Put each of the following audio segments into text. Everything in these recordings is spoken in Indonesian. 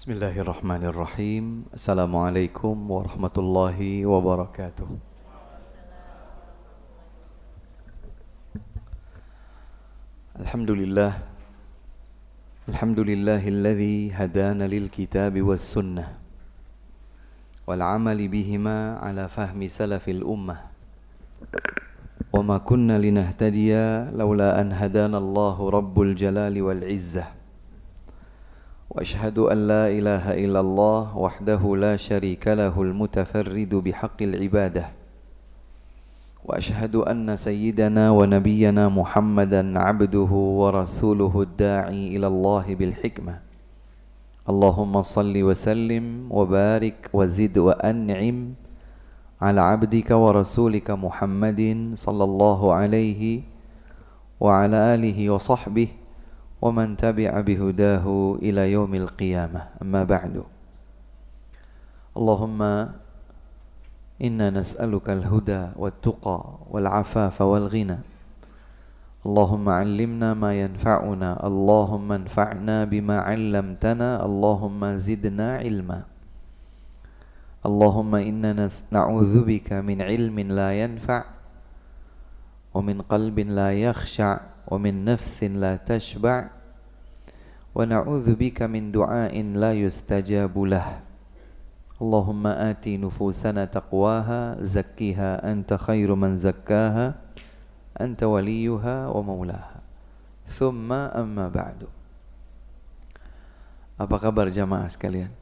Bismillahirrahmanirrahim. Assalamualaikum warahmatullahi wabarakatuh. Alhamdulillah. Alhamdulillahilladzi hadana lil kitabi was sunnah wal amali bihima ala fahmi salafil ummah. Wa ma kunna linahtadiya laula an hadana Allahu rabbul jalali wal izzah. وأشهد أن لا إله إلا الله وحده لا شريك له المتفرد بحق العبادة وأشهد أن سيدنا ونبينا محمدا عبده ورسوله الداعي إلى الله بالحكمة اللهم صل وسلم وبارك وزد وأنعم على عبدك ورسولك محمد صلى الله عليه وعلى آله وصحبه ومن تبع بهداه إلى يوم القيامة أما بعد اللهم إنا نسألك الهدى والتقى والعفاف والغنى اللهم علمنا ما ينفعنا اللهم انفعنا بما علمتنا اللهم زدنا علما اللهم إنا نعوذ بك من علم لا ينفع ومن قلب لا يخشع ومن نفس لا تشبع ونعوذ بك من دعاء لا يستجاب له اللهم آت نفوسنا تقواها زكها أنت خير من زكاها أنت وليها ومولاها ثم أما بعد. Apa kabar jamaah sekalian?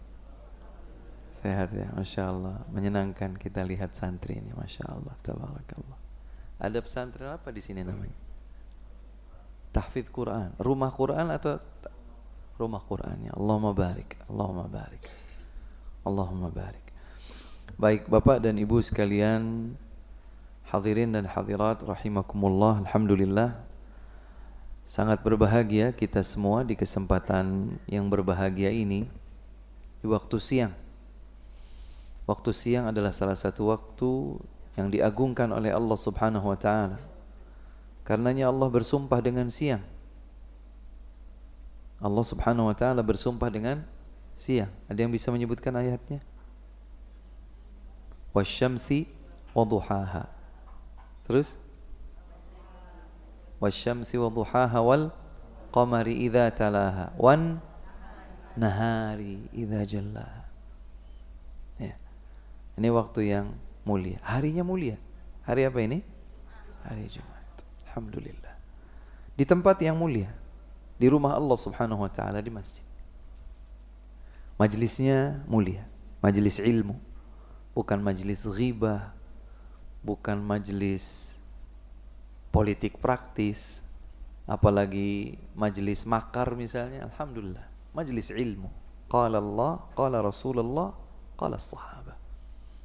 Sehat ya, Masya Allah. Menyenangkan kita lihat santri ini, Masya Allah, tabarakallah. Ada pesantren apa di sini namanya? Tahfidz Quran, rumah Quran atau rumah Quran ya. Allahumma barik, Allahumma barik, Allahumma barik. Baik Bapak dan Ibu sekalian, hadirin dan hadirat rahimakumullah, alhamdulillah sangat berbahagia kita semua di kesempatan yang berbahagia ini di waktu siang. Waktu siang adalah salah satu waktu yang diagungkan oleh Allah Subhanahu wa taala. Karenanya Allah bersumpah dengan siang. Allah Subhanahu wa taala bersumpah dengan siang. Ada yang bisa menyebutkan ayatnya? Wasyamsi waduhaha. Terus? Wasyamsi waduhaha wal qamari idza talaha wan nahari idza jallaha. Ya. Ini waktu yang mulia. Harinya mulia. Hari apa ini? Hari Jumat. Alhamdulillah. Di tempat yang mulia, di rumah Allah Subhanahu wa taala, di masjid. Majlisnya mulia, majlis ilmu, bukan majlis ghibah, bukan majlis politik praktis, apalagi majlis makar misalnya. Alhamdulillah, majlis ilmu. Qala Allah, qala Rasulullah, qala sahabat.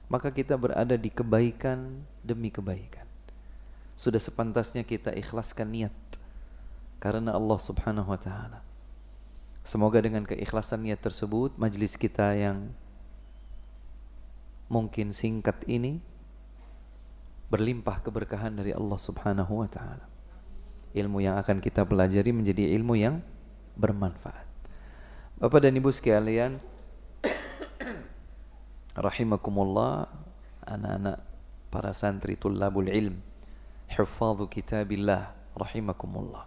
Maka kita berada di kebaikan demi kebaikan. Sudah sepantasnya kita ikhlaskan niat karena Allah Subhanahu wa taala. Semoga dengan keikhlasan niat tersebut majlis kita yang mungkin singkat ini berlimpah keberkahan dari Allah Subhanahu wa taala. Ilmu yang akan kita pelajari menjadi ilmu yang bermanfaat. Bapak dan Ibu sekalian rahimakumullah, anak-anak para santri tullabul ilm, hufadzu kitabillah rahimakumullah.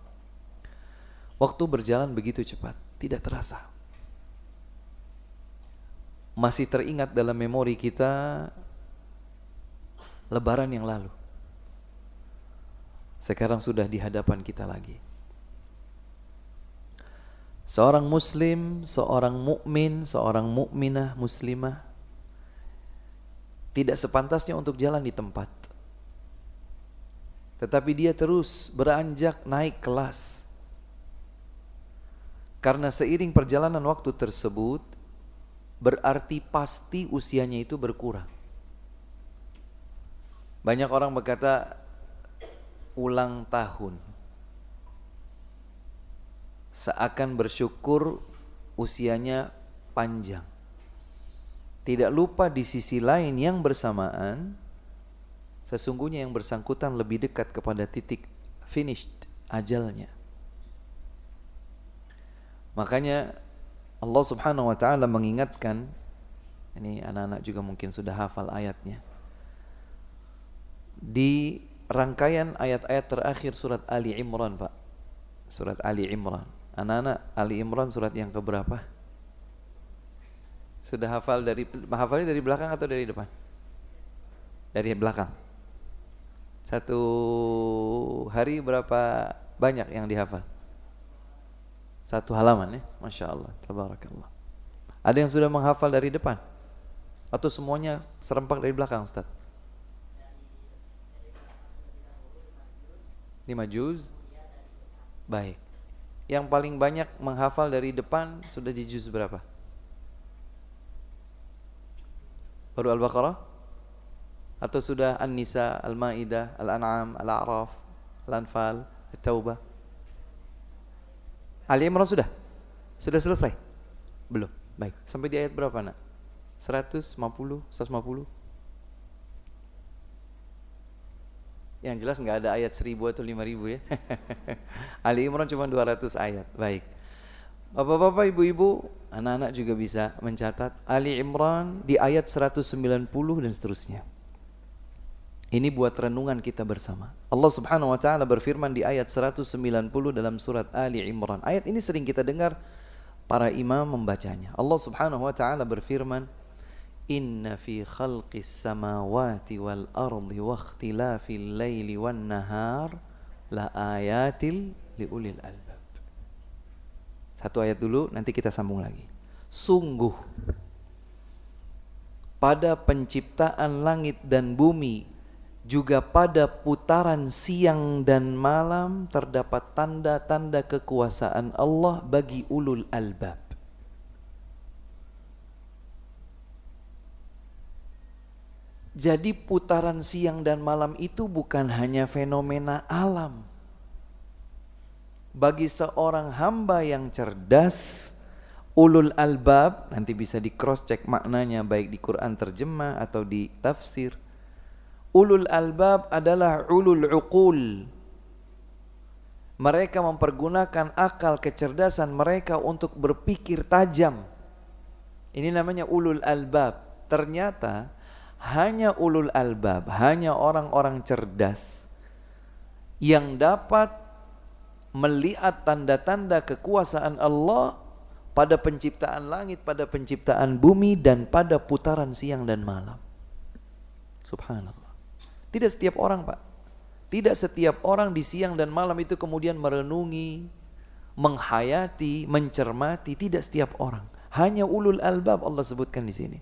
Waktu berjalan begitu cepat, tidak terasa. Masih teringat dalam memori kita Lebaran yang lalu. Sekarang sudah di hadapan kita lagi. Seorang muslim, seorang mukmin, seorang mukminah muslimah tidak sepantasnya untuk jalan di tempat. Tetapi dia terus beranjak naik kelas. Karena seiring perjalanan waktu tersebut, berarti pasti usianya itu berkurang. Banyak orang berkata ulang tahun, seakan bersyukur usianya panjang. Tidak lupa di sisi lain yang bersamaan, sesungguhnya yang bersangkutan lebih dekat kepada titik finished ajalnya. Makanya Allah Subhanahu wa taala mengingatkan, ini anak-anak juga mungkin sudah hafal ayatnya. Di rangkaian ayat-ayat terakhir surat Ali Imran, Pak. Surat Ali Imran. Anak-anak, Ali Imran surat yang keberapa? Sudah hafalnya dari belakang atau dari depan? Dari belakang. Satu hari berapa banyak yang dihafal? Satu halaman ya, Masya Allah, tabarakallah. Ada yang sudah menghafal dari depan? Atau semuanya serempak dari belakang, Ustaz? 5 juz? Baik. Yang paling banyak menghafal dari depan sudah di juz berapa? Baru Al-Baqarah? Atau sudah An-Nisa, Al-Ma'idah, Al-An'am, Al-A'raf, Al-Anfal, At-Taubah? Ali Imran sudah? Sudah selesai? Belum. Baik. Sampai di ayat berapa, nak? 150, 150? Yang jelas nggak ada ayat 1000 atau 5000 ya. Ali Imran cuma 200 ayat. Baik. Bapak-bapak, ibu-ibu, anak-anak juga bisa mencatat Ali Imran di ayat 190 dan seterusnya. Ini buat renungan kita bersama. Allah Subhanahu wa taala berfirman di ayat 190 dalam surat Ali Imran. Ayat ini sering kita dengar para imam membacanya. Allah Subhanahu wa taala berfirman, "Inna fi khalqis samawati wal ardi wa ikhtilafil laili wan nahar la ayatil liulil albab." Satu ayat dulu, nanti kita sambung lagi. Sungguh pada penciptaan langit dan bumi, juga pada putaran siang dan malam terdapat tanda-tanda kekuasaan Allah bagi ulul albab. Jadi putaran siang dan malam itu bukan hanya fenomena alam. Bagi seorang hamba yang cerdas, ulul albab, nanti bisa di cross check maknanya baik di Quran terjemah atau di tafsir. Ulul albab adalah ulul uqul. Mereka mempergunakan akal kecerdasan mereka untuk berpikir tajam. Ini namanya ulul albab. Ternyata hanya ulul albab, hanya orang-orang cerdas yang dapat melihat tanda-tanda kekuasaan Allah pada penciptaan langit, pada penciptaan bumi, dan pada putaran siang dan malam. Subhanallah. Tidak setiap orang, Pak. Tidak setiap orang di siang dan malam itu kemudian merenungi, menghayati, mencermati. Tidak setiap orang. Hanya ulul albab Allah sebutkan di sini.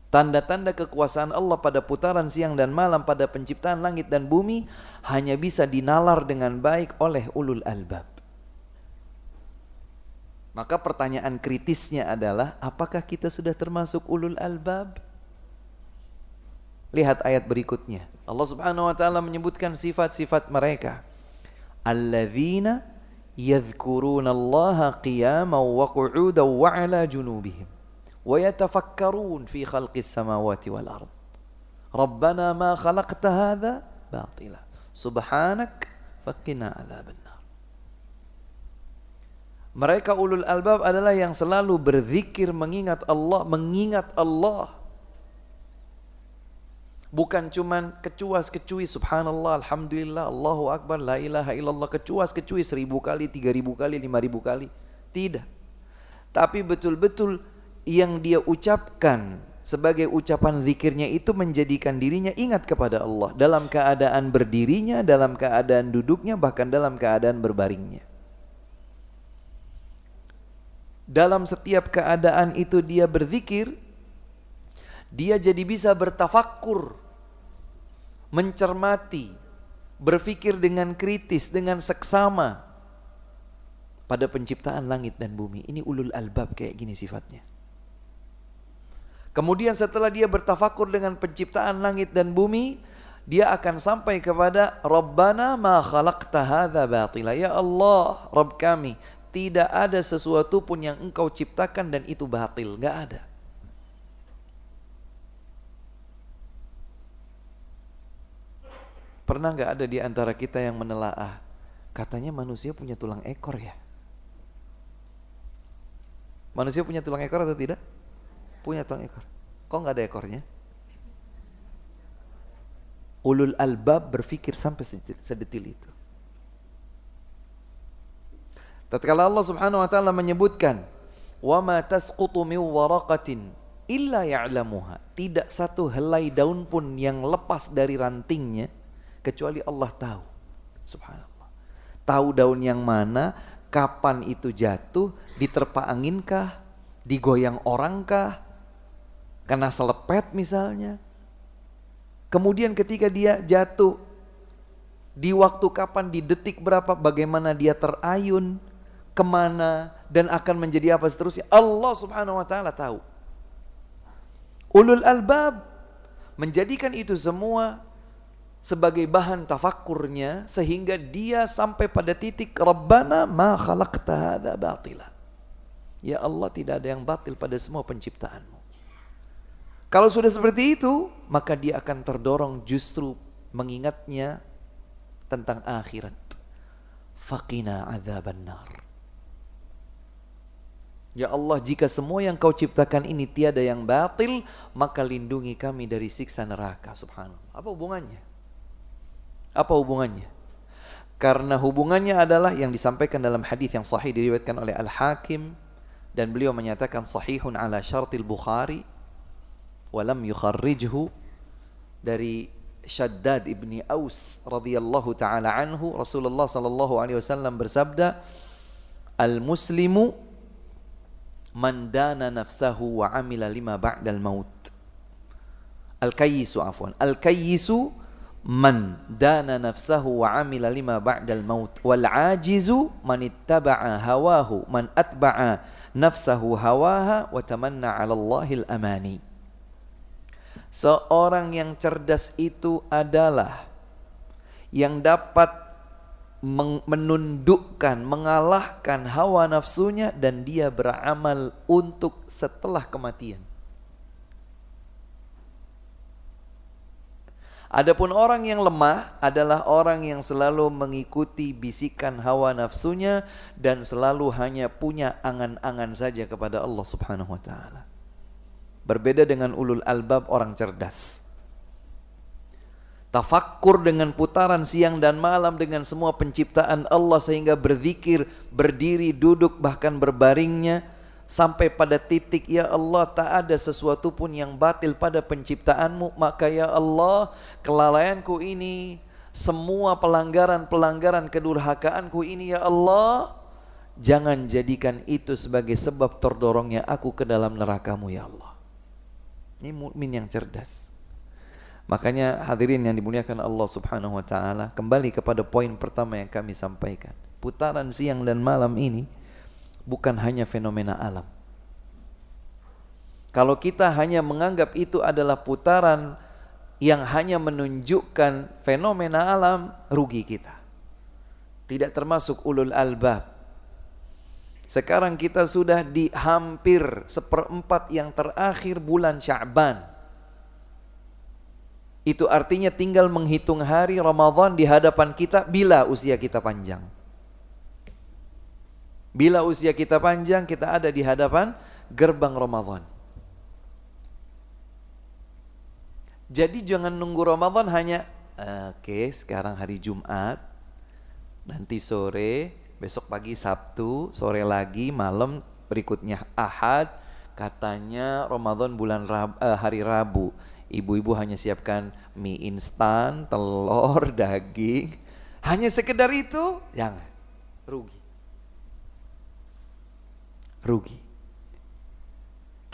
Tanda-tanda kekuasaan Allah pada putaran siang dan malam, pada penciptaan langit dan bumi, hanya bisa dinalar dengan baik oleh ulul albab. Maka pertanyaan kritisnya adalah, apakah kita sudah termasuk ulul albab? Lihat ayat berikutnya. Allah Subhanahu wa taala menyebutkan sifat-sifat mereka. Alladzina yadhkuruna Allaha qiyaman wa qu'udan wa 'ala junubihim wa yatafakkarun fi khalqis samawati wal ard. Rabbana ma khalaqta hadza batila. Subhanak faqina adzabannar. Mereka ulul albab adalah yang selalu berzikir, mengingat Allah. Bukan cuman kecuas-kecui subhanallah, alhamdulillah, Allahu akbar, la ilaha illallah, kecuas-kecui 1000 kali, 3000 kali, 5000 kali. Tidak. Tapi betul-betul yang dia ucapkan sebagai ucapan zikirnya itu menjadikan dirinya ingat kepada Allah dalam keadaan berdirinya, dalam keadaan duduknya, bahkan dalam keadaan berbaringnya. Dalam setiap keadaan itu dia berzikir, dia jadi bisa bertafakkur, mencermati, berpikir dengan kritis, dengan seksama pada penciptaan langit dan bumi. Ini ulul albab kayak gini sifatnya. Kemudian setelah dia bertafakur dengan penciptaan langit dan bumi, dia akan sampai kepada Rabbana ma khalaqta hadza batila. Ya Allah, Rabb kami, tidak ada sesuatu pun yang engkau ciptakan dan itu batil. Gak ada. Pernah gak ada di antara kita yang menelaah, katanya manusia punya tulang ekor ya? Manusia punya tulang ekor atau tidak? Punya tulang ekor. Kok nggak ada ekornya? Ulul albab berpikir sampai sedetil itu. Tatkala Allah Subhanahu wa taala menyebutkan, "Wa ma tasqutu min waraqatin illa ya'lamuha." Tidak satu helai daun pun yang lepas dari rantingnya kecuali Allah tahu. Subhanallah. Tahu daun yang mana, kapan itu jatuh, diterpa anginkah, digoyang orangkah, kena selepet misalnya. Kemudian ketika dia jatuh, di waktu kapan, di detik berapa, bagaimana dia terayun, kemana, dan akan menjadi apa seterusnya. Allah Subhanahu wa ta'ala tahu. Ulul albab menjadikan itu semua sebagai bahan tafakkurnya, sehingga dia sampai pada titik, Rabbana ma khalaqta hadza batila. Ya Allah, tidak ada yang batil pada semua penciptaanmu. Kalau sudah seperti itu, maka dia akan terdorong justru mengingatnya tentang akhirat. Faqina adzabannar. Ya Allah, jika semua yang kau ciptakan ini tiada yang batil, maka lindungi kami dari siksa neraka. Subhanallah. Apa hubungannya? Apa hubungannya? Karena hubungannya adalah yang disampaikan dalam hadis yang sahih diriwayatkan oleh Al-Hakim, dan beliau menyatakan sahihun ala syartil Bukhari walam yukharrijhu, dari Shaddad ibni Aus radhiyallahu taala anhu, Rasulullah sallallahu alaihi wasallam bersabda, "Al-muslimu man dana nafsahu wa amila lima ba'dal maut." Al-kayyisu afwan. Al-kayyisu man dana nafsahu wa amila lima ba'dal maut. Wal ajizu man ittaba'a hawahu man atba'a nafsahu hawaha wa tamanna 'ala Allahil amani. Seorang yang cerdas itu adalah yang dapat menundukkan, mengalahkan hawa nafsunya, dan dia beramal untuk setelah kematian. Adapun orang yang lemah adalah orang yang selalu mengikuti bisikan hawa nafsunya dan selalu hanya punya angan-angan saja kepada Allah Subhanahu wa taala. Berbeda dengan ulul albab, orang cerdas. Tafakkur dengan putaran siang dan malam dengan semua penciptaan Allah, sehingga berzikir, berdiri, duduk, bahkan berbaringnya, sampai pada titik, ya Allah, tak ada sesuatu pun yang batil pada penciptaanmu, maka ya Allah, kelalaianku ini, semua pelanggaran-pelanggaran kedurhakaanku ini, ya Allah, jangan jadikan itu sebagai sebab terdorongnya aku ke dalam neraka-Mu, ya Allah. Ini mukmin yang cerdas. Makanya hadirin yang dimuliakan Allah Subhanahu wa taala, kembali kepada poin pertama yang kami sampaikan. Putaran siang dan malam ini bukan hanya fenomena alam. Kalau kita hanya menganggap itu adalah putaran yang hanya menunjukkan fenomena alam, rugi kita. Tidak termasuk ulul albab. Sekarang kita sudah di hampir 1/4 yang terakhir bulan Sya'ban. Itu artinya tinggal menghitung hari Ramadan di hadapan kita bila usia kita panjang. Bila usia kita panjang, kita ada di hadapan gerbang Ramadan. Jadi jangan nunggu Ramadan hanya oke, sekarang hari Jumat, nanti sore, besok pagi Sabtu, sore lagi, malam berikutnya Ahad, katanya Ramadan hari Rabu. Ibu-ibu hanya siapkan mie instan, telur, daging. Hanya sekedar itu, jangan. Rugi.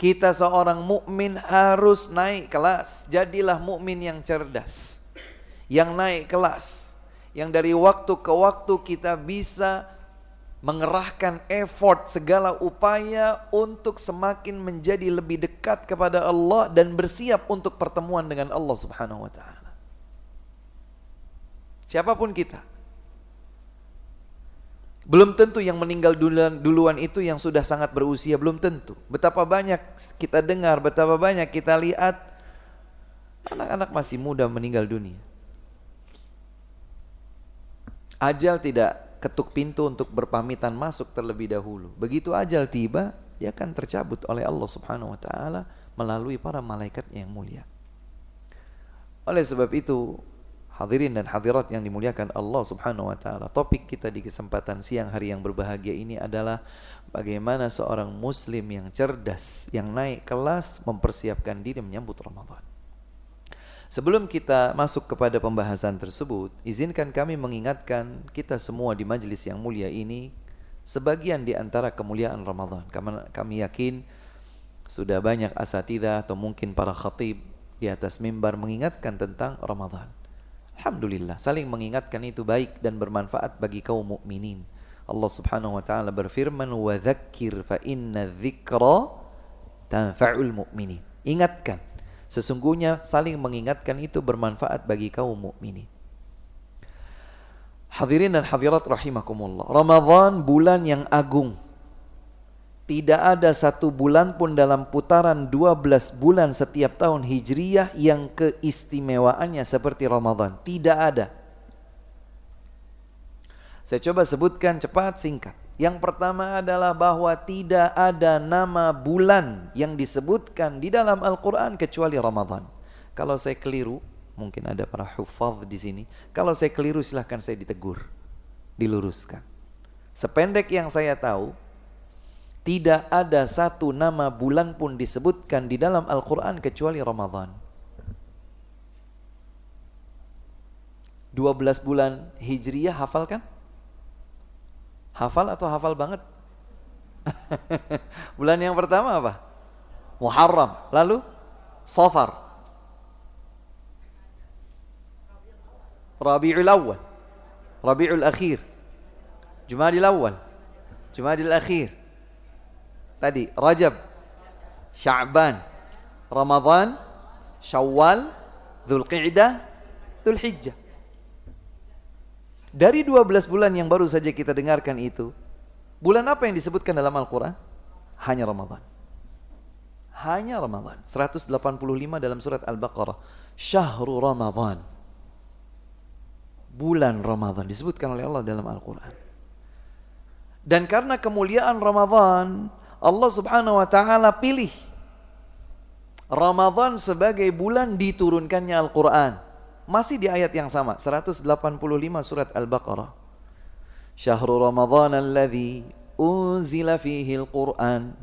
Kita seorang mukmin harus naik kelas. Jadilah mukmin yang cerdas, yang naik kelas, yang dari waktu ke waktu kita bisa mengerahkan effort, segala upaya untuk semakin menjadi lebih dekat kepada Allah dan bersiap untuk pertemuan dengan Allah Subhanahu wa taala. Siapapun kita. Belum tentu yang meninggal duluan itu yang sudah sangat berusia, belum tentu. Betapa banyak kita dengar, betapa banyak kita lihat anak-anak masih muda meninggal dunia. Ajal tidak ketuk pintu untuk berpamitan masuk terlebih dahulu. Begitu ajal tiba, dia akan tercabut oleh Allah Subhanahu wa taala melalui para malaikat yang mulia. Oleh sebab itu, hadirin dan hadirat yang dimuliakan Allah Subhanahu wa taala, topik kita di kesempatan siang hari yang berbahagia ini adalah bagaimana seorang muslim yang cerdas, yang naik kelas mempersiapkan diri menyambut Ramadan. Sebelum kita masuk kepada pembahasan tersebut, izinkan kami mengingatkan kita semua di majelis yang mulia ini sebagian di antara kemuliaan Ramadan. Kami yakin sudah banyak asatidzah atau mungkin para khatib di atas mimbar mengingatkan tentang Ramadan. Alhamdulillah, saling mengingatkan itu baik dan bermanfaat bagi kaum mukminin. Allah Subhanahu wa taala berfirman, "Wa dzakkir fa inna dzikra tanfa'ul mu'minin." Ingatkan, sesungguhnya saling mengingatkan itu bermanfaat bagi kaum mukminin. Hadirin dan hadirat rahimakumullah, Ramadan bulan yang agung. Tidak ada satu bulan pun dalam putaran 12 bulan setiap tahun Hijriyah yang keistimewaannya seperti Ramadan. Tidak ada. Saya coba sebutkan cepat singkat. Yang pertama adalah bahwa tidak ada nama bulan yang disebutkan di dalam Al-Quran kecuali Ramadan. Kalau saya keliru, mungkin ada para hufadz di sini. Kalau saya keliru silahkan saya ditegur, diluruskan. Sependek yang saya tahu, tidak ada satu nama bulan pun disebutkan di dalam Al-Quran kecuali Ramadan. 12 bulan Hijriyah hafal kan? Hafal atau hafal banget? Bulan yang pertama apa? Muharram. Lalu Safar, Rabiul Awal, Rabiul Akhir, Jumadil Awal, Jumadil Akhir. Tadi Rajab, Sya'ban, Ramadan, Syawal, Dzulqa'dah, Dzulhijjah. Dari 12 bulan yang baru saja kita dengarkan itu, bulan apa yang disebutkan dalam Al-Quran? Hanya Ramadan. Hanya Ramadan. 185 dalam surat Al-Baqarah. Syahrul Ramadan. Bulan Ramadan disebutkan oleh Allah dalam Al-Quran. Dan karena kemuliaan Ramadan, Allah Subhanahu wa taala pilih Ramadan sebagai bulan diturunkannya Al-Quran. Masih di ayat yang sama, 185 surat Al-Baqarah. Syahrul Ramadan alladzi unzila fihi al-Quran.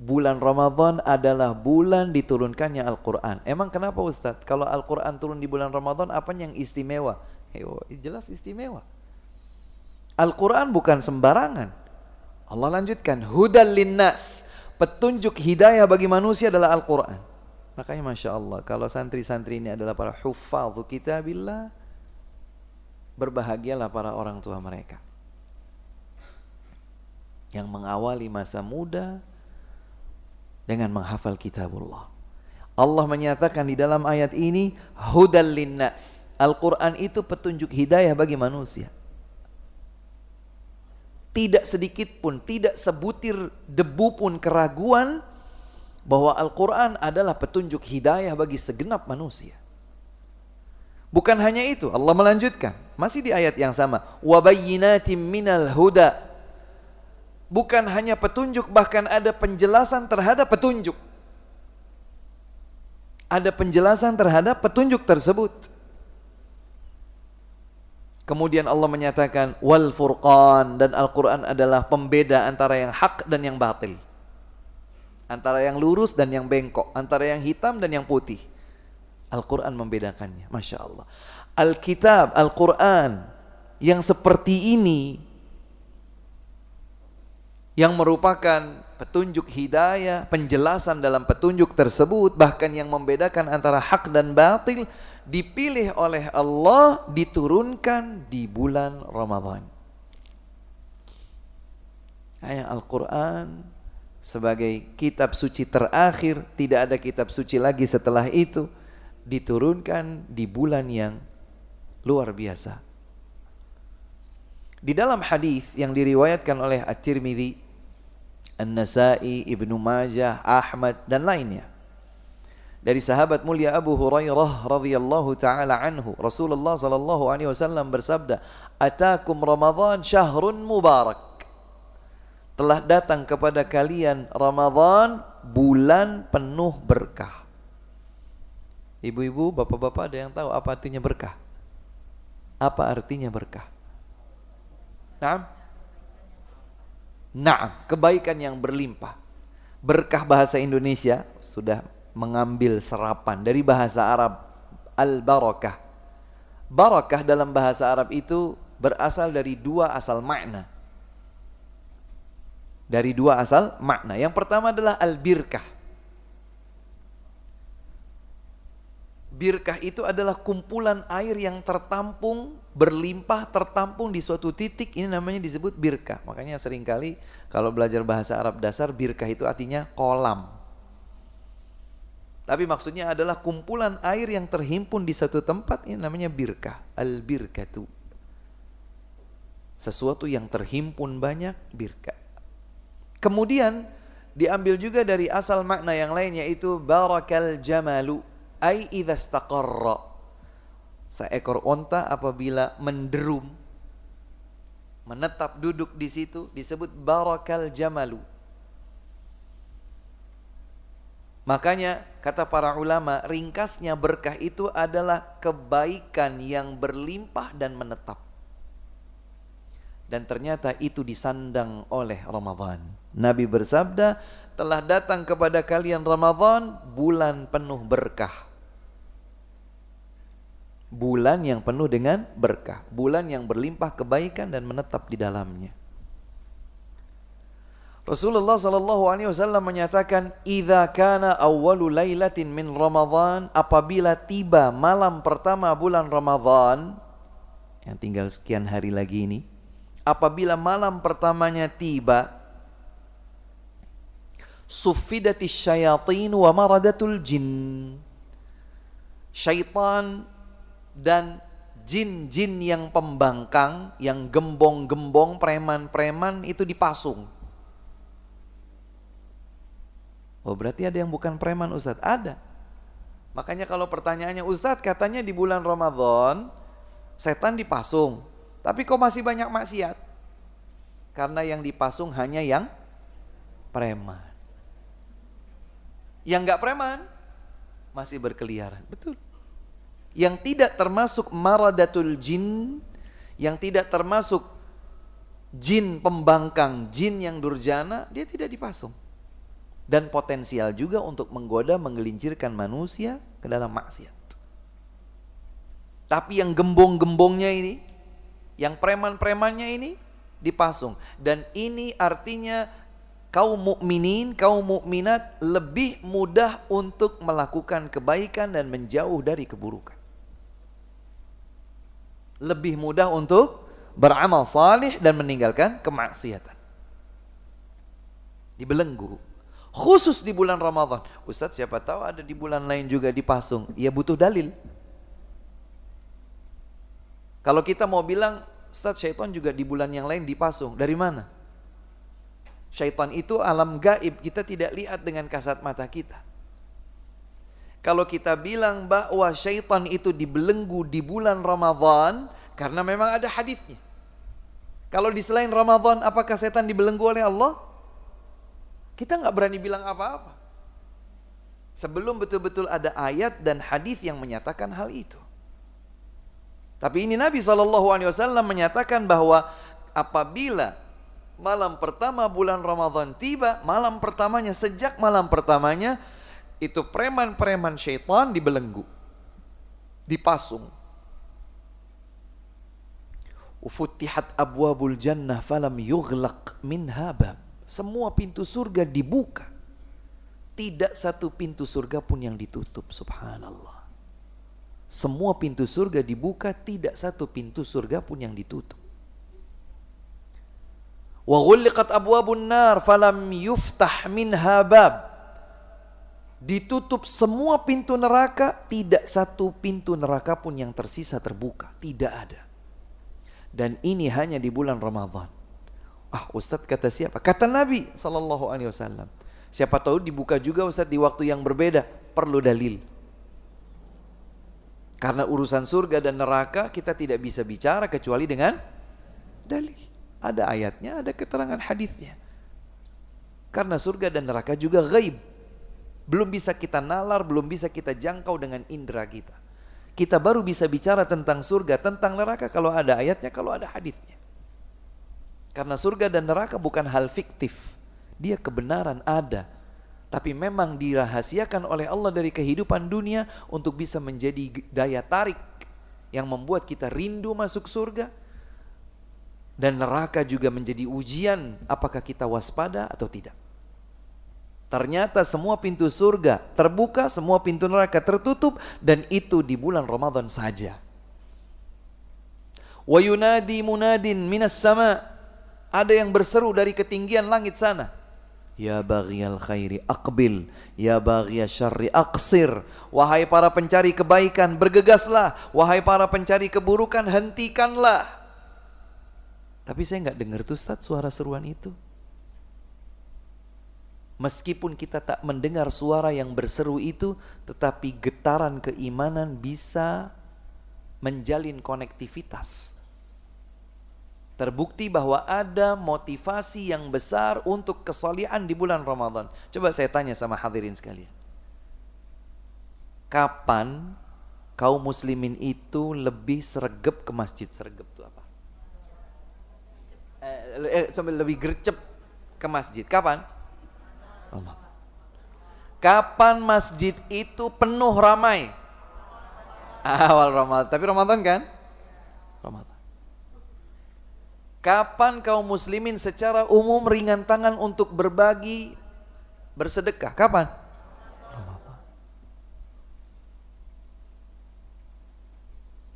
Bulan Ramadan adalah bulan diturunkannya Al-Quran. Emang kenapa Ustaz? Kalau Al-Quran turun di bulan Ramadan, apa yang istimewa? Jelas istimewa. Al-Quran bukan sembarangan. Allah lanjutkan, hudal linnas, petunjuk hidayah bagi manusia adalah Al-Quran. Makanya Masya Allah, kalau santri-santri ini adalah para huffadzu kitabillah, berbahagialah para orang tua mereka yang mengawali masa muda dengan menghafal kitabullah. Allah menyatakan di dalam ayat ini, hudal linnas. Al-Quran itu petunjuk hidayah bagi manusia. Tidak sedikit pun, tidak sebutir debu pun keraguan bahwa Al-Quran adalah petunjuk hidayah bagi segenap manusia. Bukan hanya itu, Allah melanjutkan, masih di ayat yang sama, وَبَيِّنَاتٍ مِّنَ الْهُدَى. Bukan hanya petunjuk, bahkan ada penjelasan terhadap petunjuk. Ada penjelasan terhadap petunjuk tersebut. Kemudian Allah menyatakan, wal furqan, dan Al-Quran adalah pembeda antara yang hak dan yang batil. Antara yang lurus dan yang bengkok, antara yang hitam dan yang putih. Al-Quran membedakannya, Masya Allah. Alkitab, Al-Quran yang seperti ini, yang merupakan petunjuk hidayah, penjelasan dalam petunjuk tersebut, bahkan yang membedakan antara hak dan batil, dipilih oleh Allah, diturunkan di bulan Ramadan. Ayat Al-Quran sebagai kitab suci terakhir, tidak ada kitab suci lagi setelah itu, diturunkan di bulan yang luar biasa. Di dalam hadis yang diriwayatkan oleh At-Tirmidzi, An-Nasa'i, Ibnu Majah, Ahmad dan lainnya, dari sahabat mulia Abu Hurairah radhiyallahu taala anhu, Rasulullah sallallahu alaihi wasallam bersabda, "Atakum Ramadan syahrun mubarak." telah datang kepada kalian Ramadan, bulan penuh berkah. Ibu-ibu, bapak-bapak, ada yang tahu apa artinya berkah? Apa artinya berkah? Naam? Naam, kebaikan yang berlimpah. Berkah bahasa Indonesia sudah mengambil serapan dari bahasa Arab, al-barakah. Barakah dalam bahasa Arab itu berasal dari dua asal makna. Dari dua asal makna. Yang pertama adalah al-birkah. Birkah itu adalah kumpulan air yang tertampung, berlimpah, tertampung di suatu titik. Ini namanya disebut birkah. Makanya seringkali kalau belajar bahasa Arab dasar, birkah itu artinya kolam. Tapi maksudnya adalah kumpulan air yang terhimpun di satu tempat. Ini namanya birkah. Al-birkatu. Sesuatu yang terhimpun banyak, birkah. Kemudian diambil juga dari asal makna yang lain, yaitu barakal jamalu. Ai idza istaqarra. Seekor onta apabila menderum, menetap duduk di situ, disebut barakal jamalu. Makanya kata para ulama, ringkasnya berkah itu adalah kebaikan yang berlimpah dan menetap. Dan ternyata itu disandang oleh Ramadan. Nabi bersabda, telah datang kepada kalian Ramadan, bulan penuh berkah. Bulan yang penuh dengan berkah, bulan yang berlimpah kebaikan dan menetap di dalamnya. Rasulullah SAW menyatakan, "Idza kana awwalu lailatin min Ramadan," apabila tiba malam pertama bulan Ramadan, yang tinggal sekian hari lagi ini, apabila malam pertamanya tiba, suffidatis syayatin wa maradatul jin. Syaitan dan jin-jin yang pembangkang, yang gembong-gembong, preman-preman itu dipasung. Oh, berarti ada yang bukan preman, Ustaz? Ada. Makanya kalau pertanyaannya, Ustaz, katanya di bulan Ramadan setan dipasung, tapi kok masih banyak maksiat? Karena yang dipasung hanya yang preman. Yang gak preman masih berkeliaran. Betul. Yang tidak termasuk maradatul jin, yang tidak termasuk jin pembangkang, jin yang durjana, dia tidak dipasung. Dan potensial juga untuk menggoda, menggelincirkan manusia ke dalam maksiat. Tapi yang gembong-gembongnya ini, yang preman-premannya ini dipasung. Dan ini artinya kaum mukminin, kaum mukminat lebih mudah untuk melakukan kebaikan dan menjauh dari keburukan. Lebih mudah untuk beramal salih dan meninggalkan kemaksiatan. Dibelenggu. Khusus di bulan Ramadan. Ustaz, siapa tahu ada di bulan lain juga dipasung. Ya butuh dalil. Kalau kita mau bilang, Ustaz, syaitan juga di bulan yang lain dipasung. Dari mana? Syaitan itu alam gaib, kita tidak lihat dengan kasat mata kita. Kalau kita bilang bahwa syaitan itu dibelenggu di bulan Ramadan, karena memang ada hadisnya. Kalau di selain Ramadan, apakah setan dibelenggu oleh Allah? Kita nggak berani bilang apa-apa. Sebelum betul-betul ada ayat dan hadis yang menyatakan hal itu. Tapi ini Nabi SAW menyatakan bahwa apabila malam pertama bulan Ramadan tiba, malam pertamanya, sejak malam pertamanya, itu preman-preman syaitan dibelenggu, dipasung. Ufutihat abwabul jannah falam yughlaq minha bab. Semua pintu surga dibuka, tidak satu pintu surga pun yang ditutup. Subhanallah. Semua pintu surga dibuka, tidak satu pintu surga pun yang ditutup. Wa ghulliqat abwabun nar falam yuftah minha bab. Ditutup semua pintu neraka, tidak satu pintu neraka pun yang tersisa terbuka, tidak ada. Dan ini hanya di bulan Ramadan. Ah, Ustadz, kata siapa? Kata Nabi SAW. Siapa tahu dibuka juga, Ustadz, di waktu yang berbeda. Perlu dalil. Karena urusan surga dan neraka kita tidak bisa bicara kecuali dengan dalil. Ada ayatnya, ada keterangan hadisnya. Karena surga dan neraka juga ghaib. Belum bisa kita nalar, belum bisa kita jangkau dengan indera kita. Kita baru bisa bicara tentang surga, tentang neraka kalau ada ayatnya, kalau ada hadisnya. Karena surga dan neraka bukan hal fiktif. Dia kebenaran ada. Tapi memang dirahasiakan oleh Allah dari kehidupan dunia untuk bisa menjadi daya tarik yang membuat kita rindu masuk surga. Dan neraka juga menjadi ujian apakah kita waspada atau tidak. Ternyata semua pintu surga terbuka, semua pintu neraka tertutup, dan itu di bulan Ramadan saja. Wa yunadi munadin minas sama, ada yang berseru dari ketinggian langit sana. Ya baghiyal khairi aqbil, ya baghiyal syarri aqsir. Wahai para pencari kebaikan, bergegaslah. Wahai para pencari keburukan, hentikanlah. Tapi saya enggak dengar tuh Ustaz suara seruan itu. Meskipun kita tak mendengar suara yang berseru itu, tetapi getaran keimanan bisa menjalin konektivitas. Terbukti bahwa ada motivasi yang besar untuk kesalihan di bulan Ramadan. Coba saya tanya sama hadirin sekalian. Kapan kaum muslimin itu lebih sregep ke masjid? Sregep itu apa? Sampai lebih gercep ke masjid. Kapan? Ramadan. Kapan masjid itu penuh ramai? Awal Ramadan. Tapi Ramadan kan? Ramadan. Kapan kaum muslimin secara umum ringan tangan untuk berbagi, bersedekah? Kapan? Ramadan.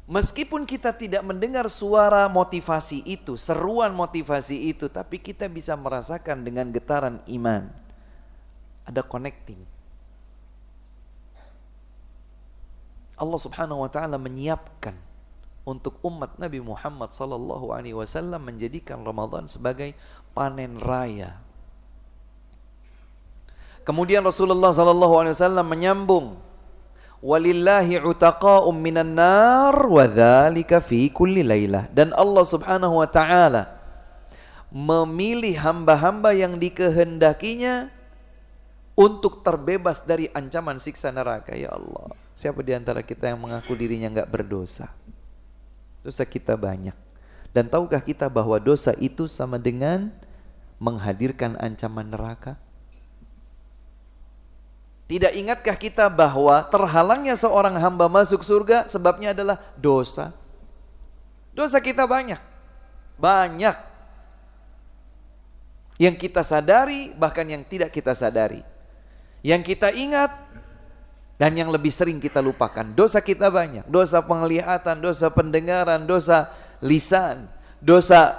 Meskipun kita tidak mendengar suara motivasi itu, seruan motivasi itu, tapi kita bisa merasakan dengan getaran iman. Ada connecting. Allah Subhanahu wa taala menyiapkan untuk umat Nabi Muhammad sallallahu alaihi wasallam menjadikan Ramadan sebagai panen raya. Kemudian Rasulullah sallallahu alaihi wasallam menyambung, walillahi utaqa'um minan nar wa dzalika fi kulli lailah. Dan Allah Subhanahu wa taala memilih hamba-hamba yang dikehendakinya untuk terbebas dari ancaman siksa neraka. Ya Allah, siapa di antara kita yang mengaku dirinya enggak berdosa? Dosa kita banyak. Dan tahukah kita bahwa dosa itu sama dengan menghadirkan ancaman neraka? Tidak ingatkah kita bahwa terhalangnya seorang hamba masuk surga sebabnya adalah dosa? Dosa kita banyak. Banyak. Yang kita sadari, bahkan yang tidak kita sadari. Yang kita ingat dan yang lebih sering kita lupakan. Dosa kita banyak. Dosa penglihatan, dosa pendengaran, dosa lisan, dosa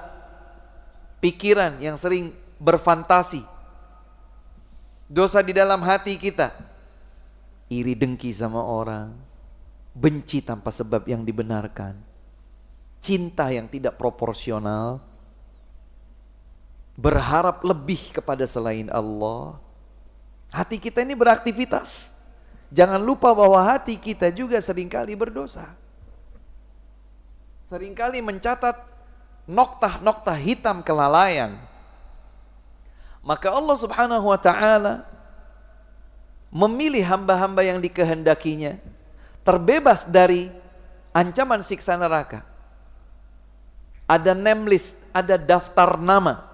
pikiran yang sering berfantasi. Dosa di dalam hati kita. Iri dengki sama orang, benci tanpa sebab yang dibenarkan, cinta yang tidak proporsional, berharap lebih kepada selain Allah. Hati kita ini beraktivitas. Jangan lupa bahwa hati kita juga seringkali berdosa. Seringkali mencatat noktah-noktah hitam kelalaian. Maka Allah Subhanahu wa taala memilih hamba-hamba yang dikehendakinya terbebas dari ancaman siksa neraka. Ada name list, ada daftar nama.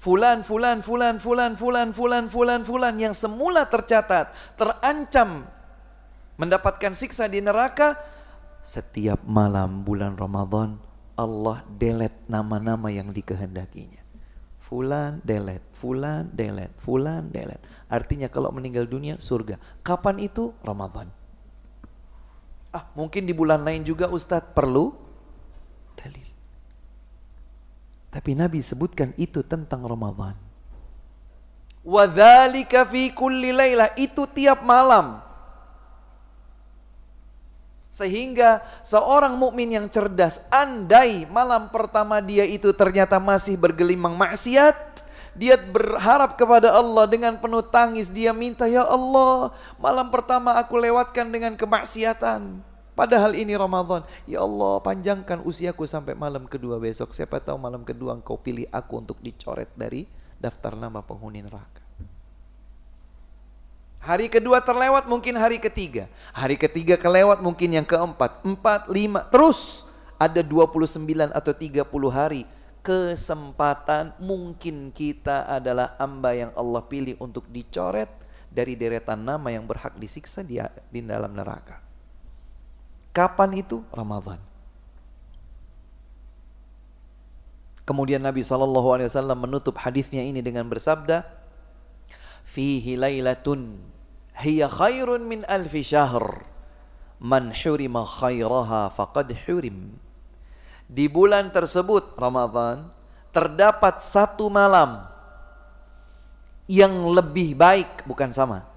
Fulan, fulan, fulan, fulan, fulan, fulan, fulan, fulan yang semula tercatat, terancam mendapatkan siksa di neraka. Setiap malam bulan Ramadan Allah delete nama-nama yang dikehendakinya. Fulan delete, fulan delete, fulan delete. Artinya kalau meninggal dunia surga. Kapan itu? Ramadan. Mungkin di bulan lain juga Ustadz, perlu dalil. Tapi Nabi sebutkan itu tentang Ramadan. Wa dzalika fi kulli lailah, itu tiap malam. Sehingga seorang mukmin yang cerdas, andai malam pertama dia itu ternyata masih bergelimang maksiat, dia berharap kepada Allah dengan penuh tangis, dia minta, ya Allah, malam pertama aku lewatkan dengan kemaksiatan. Padahal ini Ramadan. Ya Allah, panjangkan usiaku sampai malam kedua besok. Siapa tahu malam kedua Engkau pilih aku untuk dicoret dari daftar nama penghuni neraka. Hari kedua terlewat, mungkin hari ketiga. Hari ketiga kelewat, mungkin yang keempat. 4, 5, terus. Ada 29 atau 30 hari. Kesempatan mungkin kita adalah hamba yang Allah pilih untuk dicoret dari deretan nama yang berhak disiksa di dalam neraka. Kapan itu? Ramadan. Kemudian Nabi SAW menutup hadisnya ini dengan bersabda, fihi lailatun hiya khairun min alfi syahr man hurima khairaha faqad hurim. Di bulan tersebut Ramadan terdapat satu malam yang lebih baik, bukan sama,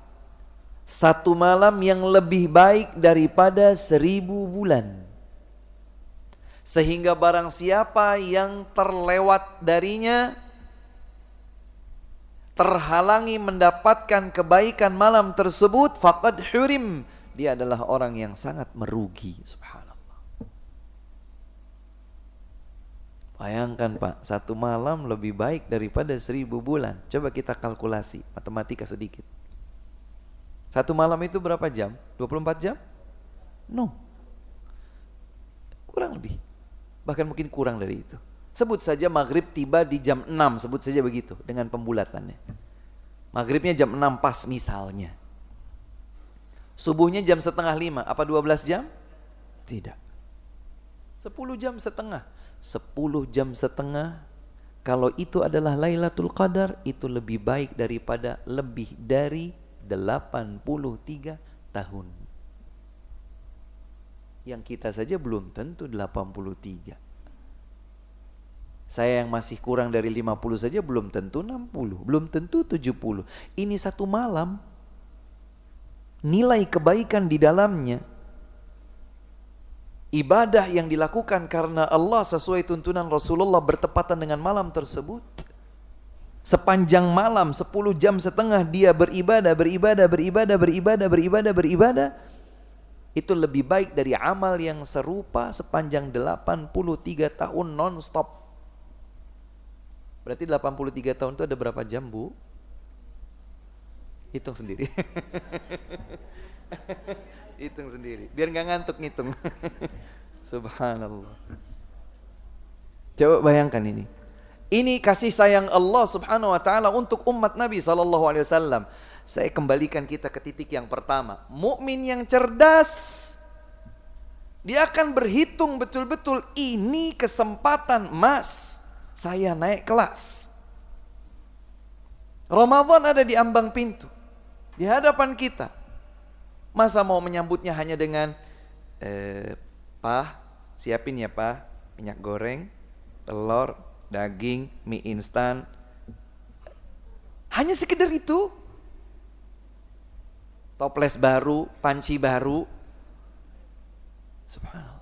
satu malam yang lebih baik daripada 1000 bulan. Sehingga barang siapa yang terlewat darinya, terhalangi mendapatkan kebaikan malam tersebut, faqad hurim, dia adalah orang yang sangat merugi. Subhanallah. Bayangkan Pak, satu malam lebih baik daripada 1000 bulan. Coba kita kalkulasi, matematika sedikit. Satu malam itu berapa jam? 24 jam? No. Kurang lebih. Bahkan mungkin kurang dari itu. Sebut saja maghrib tiba di jam 6, sebut saja begitu dengan pembulatannya. Maghribnya jam 6 pas misalnya. Subuhnya jam setengah 5, apa 12 jam? Tidak. 10 jam setengah. 10 jam setengah, kalau itu adalah Lailatul Qadar, itu lebih baik daripada lebih dari 83 tahun. Yang kita saja belum tentu 83. Saya yang masih kurang dari 50 saja belum tentu 60, belum tentu 70. Ini satu malam, nilai kebaikan di dalamnya, ibadah yang dilakukan karena Allah sesuai tuntunan Rasulullah bertepatan dengan malam tersebut. Sepanjang malam 10 jam setengah dia beribadah. Itu lebih baik dari amal yang serupa sepanjang 83 tahun non-stop. Berarti 83 tahun itu ada berapa jam, Bu? Hitung sendiri. Hitung sendiri, biar nggak ngantuk ngitung. Subhanallah. Coba bayangkan ini. Ini kasih sayang Allah Subhanahu wa taala untuk umat Nabi sallallahu alaihi wasallam. Saya kembalikan kita ke titik yang pertama. Mukmin yang cerdas, dia akan berhitung betul-betul, ini kesempatan emas saya naik kelas. Ramadan ada di ambang pintu, di hadapan kita. Masa mau menyambutnya hanya dengan Pak, siapin ya Pak, minyak goreng, telur, daging, mie instan. Hanya sekedar itu. Toples baru, panci baru. Subhanallah.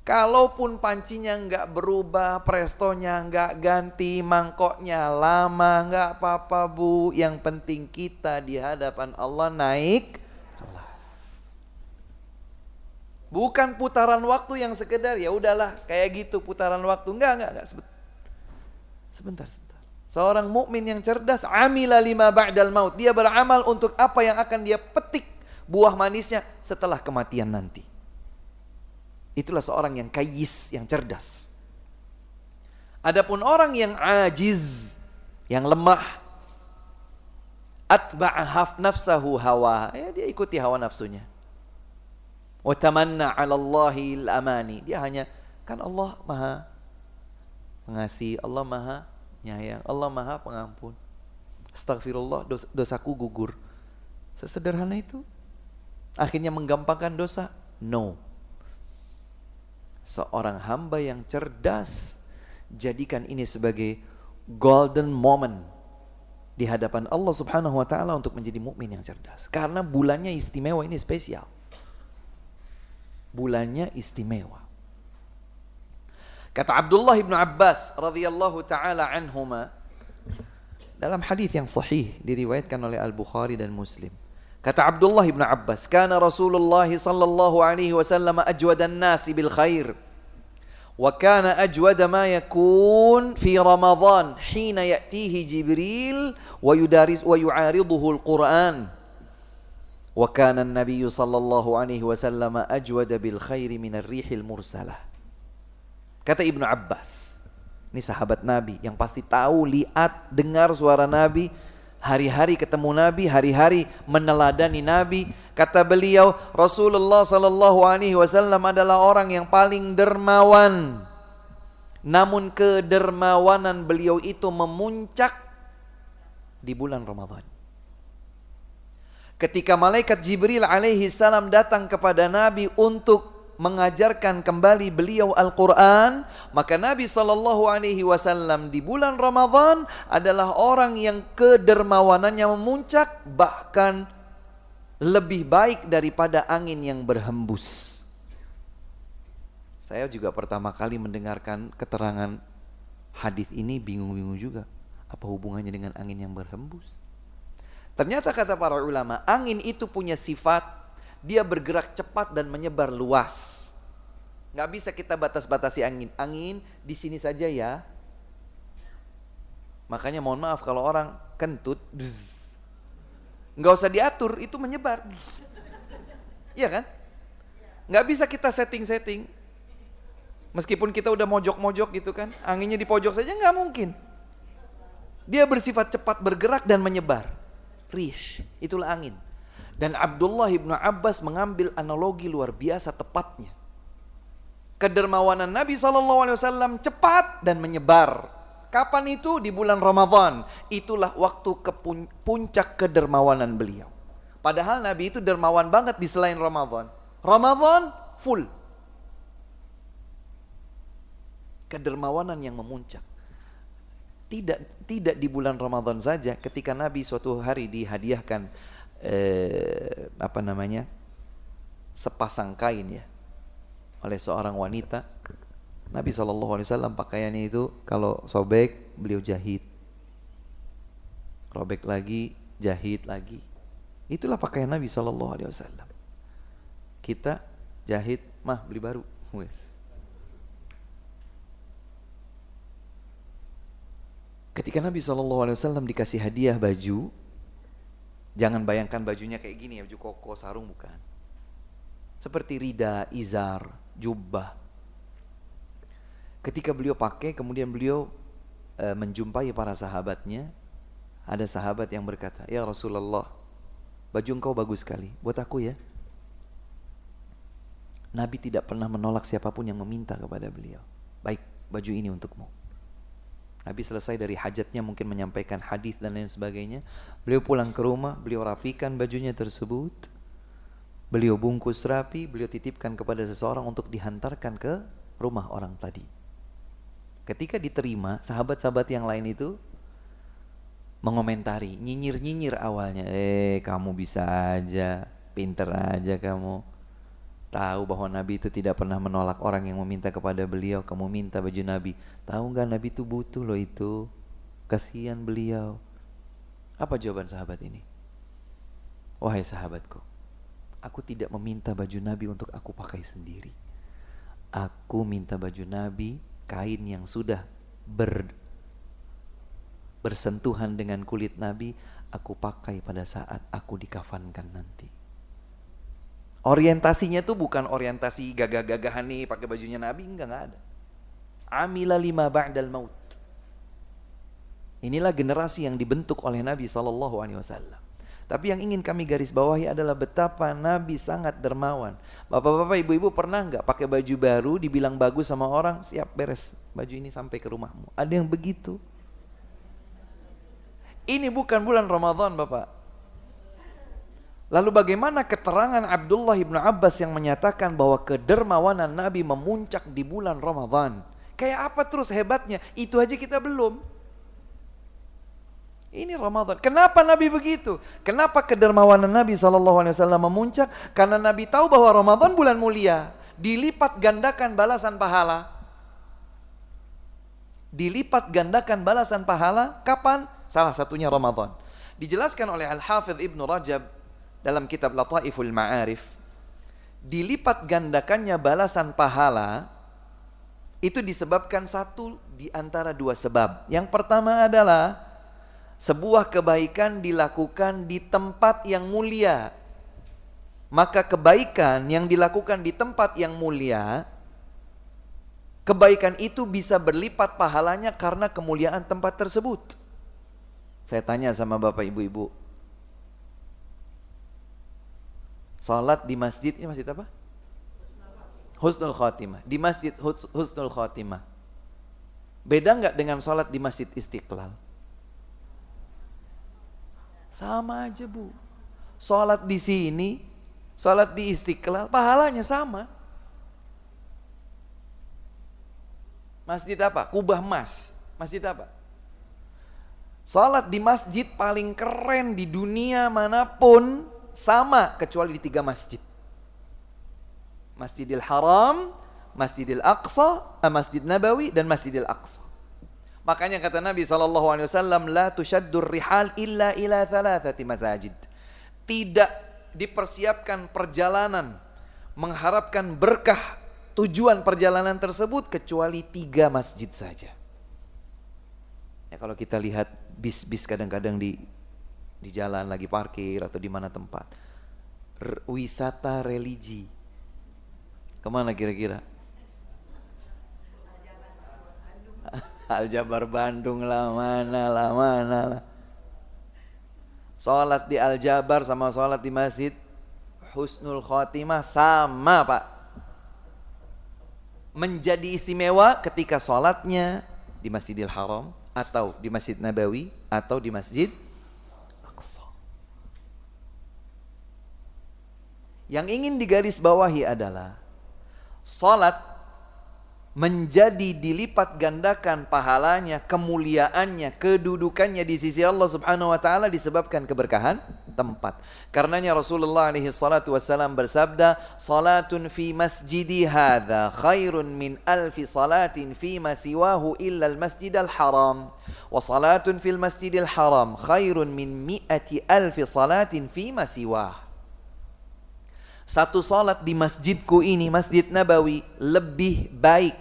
Kalaupun pancinya enggak berubah, prestonya enggak ganti, mangkoknya lama, enggak apa-apa Bu. Yang penting kita di hadapan Allah naik kelas. Bukan putaran waktu yang sekedar ya udahlah kayak gitu putaran waktu. Enggak. Sebentar. Seorang mukmin yang cerdas, amila lima ba'dal maut. Dia beramal untuk apa yang akan dia petik buah manisnya setelah kematian nanti. Itulah seorang yang kayis, yang cerdas. Adapun orang yang ajiz, yang lemah, atba'a nafsahu hawa, ya dia ikuti hawa nafsunya. Wa tamanna 'ala Allahi al-amani. Dia hanya, kan Allah Maha Pengasih, Allah Maha Nyayang, Allah Maha Pengampun. Astagfirullah, dosaku gugur. Sesederhana itu. Akhirnya menggampangkan dosa? No. Seorang hamba yang cerdas, jadikan ini sebagai golden moment di hadapan Allah Subhanahu wa taala untuk menjadi mukmin yang cerdas. Karena bulannya istimewa, ini spesial. Bulannya istimewa. Kata Abdullah bin Abbas radhiyallahu taala anhuma dalam hadis yang sahih diriwayatkan oleh Al-Bukhari dan Muslim. Kata Abdullah bin Abbas, "Kana Rasulullah sallallahu alaihi wasallam ajwadan nasi bil khair Wa kana ajwada ma yakun fi Ramadan hina ya'tihi Jibril wa yu'ariduhu al-Qur'an. Wa kana an-nabiy sallallahu alaihi wasallam ajwada bil khairi min ar-rihil mursalah. Kata Ibnu Abbas, ini sahabat Nabi yang pasti tahu, lihat, dengar suara Nabi, hari-hari ketemu Nabi, hari-hari meneladani Nabi. Kata beliau, Rasulullah sallallahu alaihi wasallam adalah orang yang paling dermawan. Namun kedermawanan beliau itu memuncak di bulan Ramadan. Ketika malaikat Jibril alaihi salam datang kepada Nabi untuk mengajarkan kembali beliau Al-Quran, maka Nabi sallallahu alaihi wasallam di bulan Ramadan adalah orang yang kedermawanannya memuncak, bahkan lebih baik daripada angin yang berhembus. Saya juga pertama kali mendengarkan keterangan hadis ini bingung-bingung juga. Apa hubungannya dengan angin yang berhembus? Ternyata kata para ulama, angin itu punya sifat, dia bergerak cepat dan menyebar luas. Nggak bisa kita batas-batasi angin. Angin di sini saja ya. Makanya mohon maaf kalau orang kentut, nggak usah diatur, itu menyebar. Iya kan? Nggak bisa kita setting-setting. Meskipun kita udah mojok-mojok gitu kan, anginnya di pojok saja nggak mungkin. Dia bersifat cepat bergerak dan menyebar. Rih, itulah angin. Dan Abdullah ibnu Abbas mengambil analogi luar biasa tepatnya. Kedermawanan Nabi SAW cepat dan menyebar. Kapan itu? Di bulan Ramadan. Itulah waktu puncak kedermawanan beliau. Padahal Nabi itu dermawan banget di selain Ramadan. Ramadan full. Kedermawanan yang memuncak. Tidak di bulan Ramadan saja, ketika Nabi suatu hari dihadiahkan sepasang kain ya oleh seorang wanita. Nabi SAW pakaiannya itu kalau sobek beliau jahit, robek lagi, jahit lagi. Itulah pakaian Nabi SAW. Kita jahit, mah beli baru. Ketika Nabi SAW dikasih hadiah baju, jangan bayangkan bajunya kayak gini ya, baju koko, sarung, bukan. Seperti rida, izar, jubbah. Ketika beliau pakai, kemudian beliau menjumpai para sahabatnya. Ada sahabat yang berkata, ya Rasulullah, baju engkau bagus sekali, buat aku ya. Nabi tidak pernah menolak siapapun yang meminta kepada beliau. Baik, baju ini untukmu. Nabi selesai dari hajatnya, mungkin menyampaikan hadis dan lain sebagainya. Beliau pulang ke rumah, beliau rapikan bajunya tersebut. Beliau bungkus rapi, beliau titipkan kepada seseorang untuk dihantarkan ke rumah orang tadi. Ketika diterima, sahabat-sahabat yang lain itu mengomentari, nyinyir-nyinyir awalnya. Kamu bisa aja, pinter aja kamu. Tahu bahwa Nabi itu tidak pernah menolak orang yang meminta kepada beliau. Kamu minta baju Nabi. Tahu enggak Nabi itu butuh loh itu. Kasihan beliau. Apa jawaban sahabat ini? Wahai sahabatku, aku tidak meminta baju Nabi untuk aku pakai sendiri. Aku minta baju Nabi, kain yang sudah bersentuhan dengan kulit Nabi, aku pakai pada saat aku dikafankan nanti. Orientasinya tuh bukan orientasi gagah-gagahan nih pakai bajunya Nabi, enggak ada. Amila lima ba'dal maut. Inilah generasi yang dibentuk oleh Nabi SAW. Tapi yang ingin kami garis bawahi adalah betapa Nabi sangat dermawan. Bapak-bapak, ibu-ibu pernah enggak pakai baju baru, dibilang bagus sama orang, siap beres, baju ini sampai ke rumahmu. Ada yang begitu? Ini bukan bulan Ramadan, Bapak. Lalu bagaimana keterangan Abdullah ibnu Abbas yang menyatakan bahwa kedermawanan Nabi memuncak di bulan Ramadan? Kayak apa terus hebatnya? Itu aja kita belum. Ini Ramadan. Kenapa Nabi begitu? Kenapa kedermawanan Nabi SAW memuncak? Karena Nabi tahu bahwa Ramadan bulan mulia. Dilipat gandakan balasan pahala. Dilipat gandakan balasan pahala. Kapan? Salah satunya Ramadan. Dijelaskan oleh Al-Hafidh Ibnu Rajab dalam kitab Lataiful Ma'arif, dilipat gandakannya balasan pahala Itu disebabkan satu di antara dua sebab. Yang pertama adalah sebuah kebaikan dilakukan di tempat yang mulia. Maka kebaikan yang dilakukan di tempat yang mulia, kebaikan itu bisa berlipat pahalanya karena kemuliaan tempat tersebut. Saya tanya sama bapak ibu-ibu, salat di masjid, ini masjid apa? Husnul Khotimah. Di masjid Husnul Khotimah, beda nggak dengan salat di masjid Istiqlal? Sama aja bu. Salat di sini, salat di Istiqlal, pahalanya sama. Masjid apa? Kubah Emas. Masjid apa? Salat di masjid paling keren di dunia manapun sama, kecuali di 3 masjid. Masjidil Haram, Masjidil Aqsa, Masjid Nabawi, dan Masjidil Aqsa. Makanya kata Nabi SAW, la tushaddur rihal illa ila thalathati masajid. Tidak dipersiapkan perjalanan mengharapkan berkah tujuan perjalanan tersebut kecuali 3 masjid saja. Ya, kalau kita lihat bis-bis kadang-kadang di jalan lagi parkir atau di mana tempat wisata religi, kemana kira-kira? Aljabar Bandung lah, mana lah. Sholat di Aljabar sama sholat di Masjid Husnul Khotimah sama pak. Menjadi istimewa ketika sholatnya di Masjidil Haram, atau di Masjid Nabawi, atau di Masjid Aqsa. Yang ingin digarisbawahi adalah salat menjadi dilipat gandakan pahalanya, kemuliaannya, kedudukannya di sisi Allah Subhanahu wa taala disebabkan keberkahan tempat. Karenanya Rasulullah alaihi salatu wasallam bersabda, "Salatun fi masjidi hadza khairun min alfi salatin fi ma siwahu illa al-masjidal haram, wa salatun fil masjidil haram khairun min mi'ati alfi salatin fi ma siwah." Satu salat di masjidku ini, Masjid Nabawi, lebih baik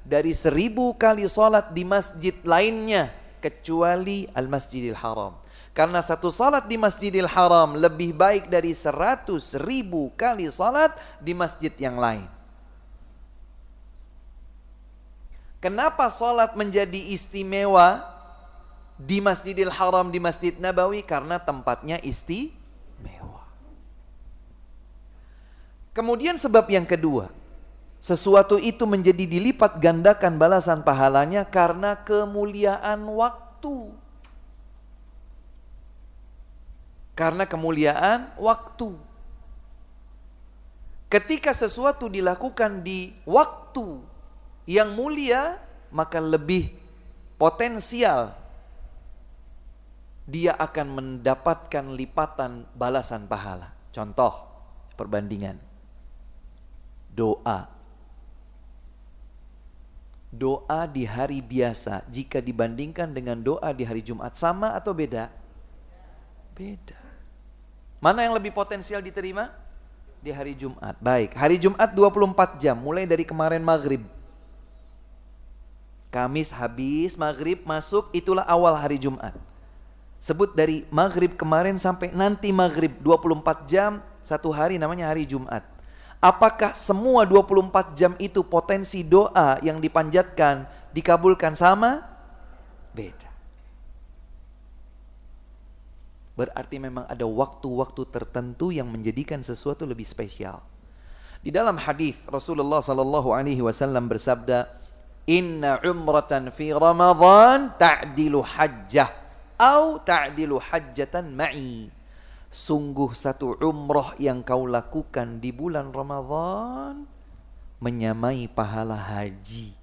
dari 1000 kali salat di masjid lainnya kecuali Al-Masjidil Haram. Karena satu salat di Masjidil Haram lebih baik dari 100.000 kali salat di masjid yang lain. Kenapa salat menjadi istimewa di Masjidil Haram, di Masjid Nabawi? Karena tempatnya istimewa. Kemudian sebab yang kedua, sesuatu itu menjadi dilipat gandakan balasan pahalanya karena kemuliaan waktu. Karena kemuliaan waktu. Ketika sesuatu dilakukan di waktu yang mulia, maka lebih potensial dia akan mendapatkan lipatan balasan pahala. Contoh, perbandingan. Doa di hari biasa jika dibandingkan dengan doa di hari Jumat, sama atau beda? Beda. Mana yang lebih potensial diterima? Di hari Jumat. Baik, hari Jumat 24 jam, mulai dari kemarin maghrib. Kamis habis, maghrib masuk, itulah awal hari Jumat. Sebut dari maghrib kemarin sampai nanti maghrib, 24 jam, satu hari namanya hari Jumat. Apakah semua 24 jam itu potensi doa yang dipanjatkan dikabulkan sama? Beda. Berarti memang ada waktu-waktu tertentu yang menjadikan sesuatu lebih spesial. Di dalam hadis Rasulullah sallallahu alaihi wasallam bersabda, "Inna umratan fi Ramadan ta'dilu hajjah au ta'dilu hajjatan ma'i." Sungguh satu umroh yang kau lakukan di bulan Ramadan menyamai pahala haji.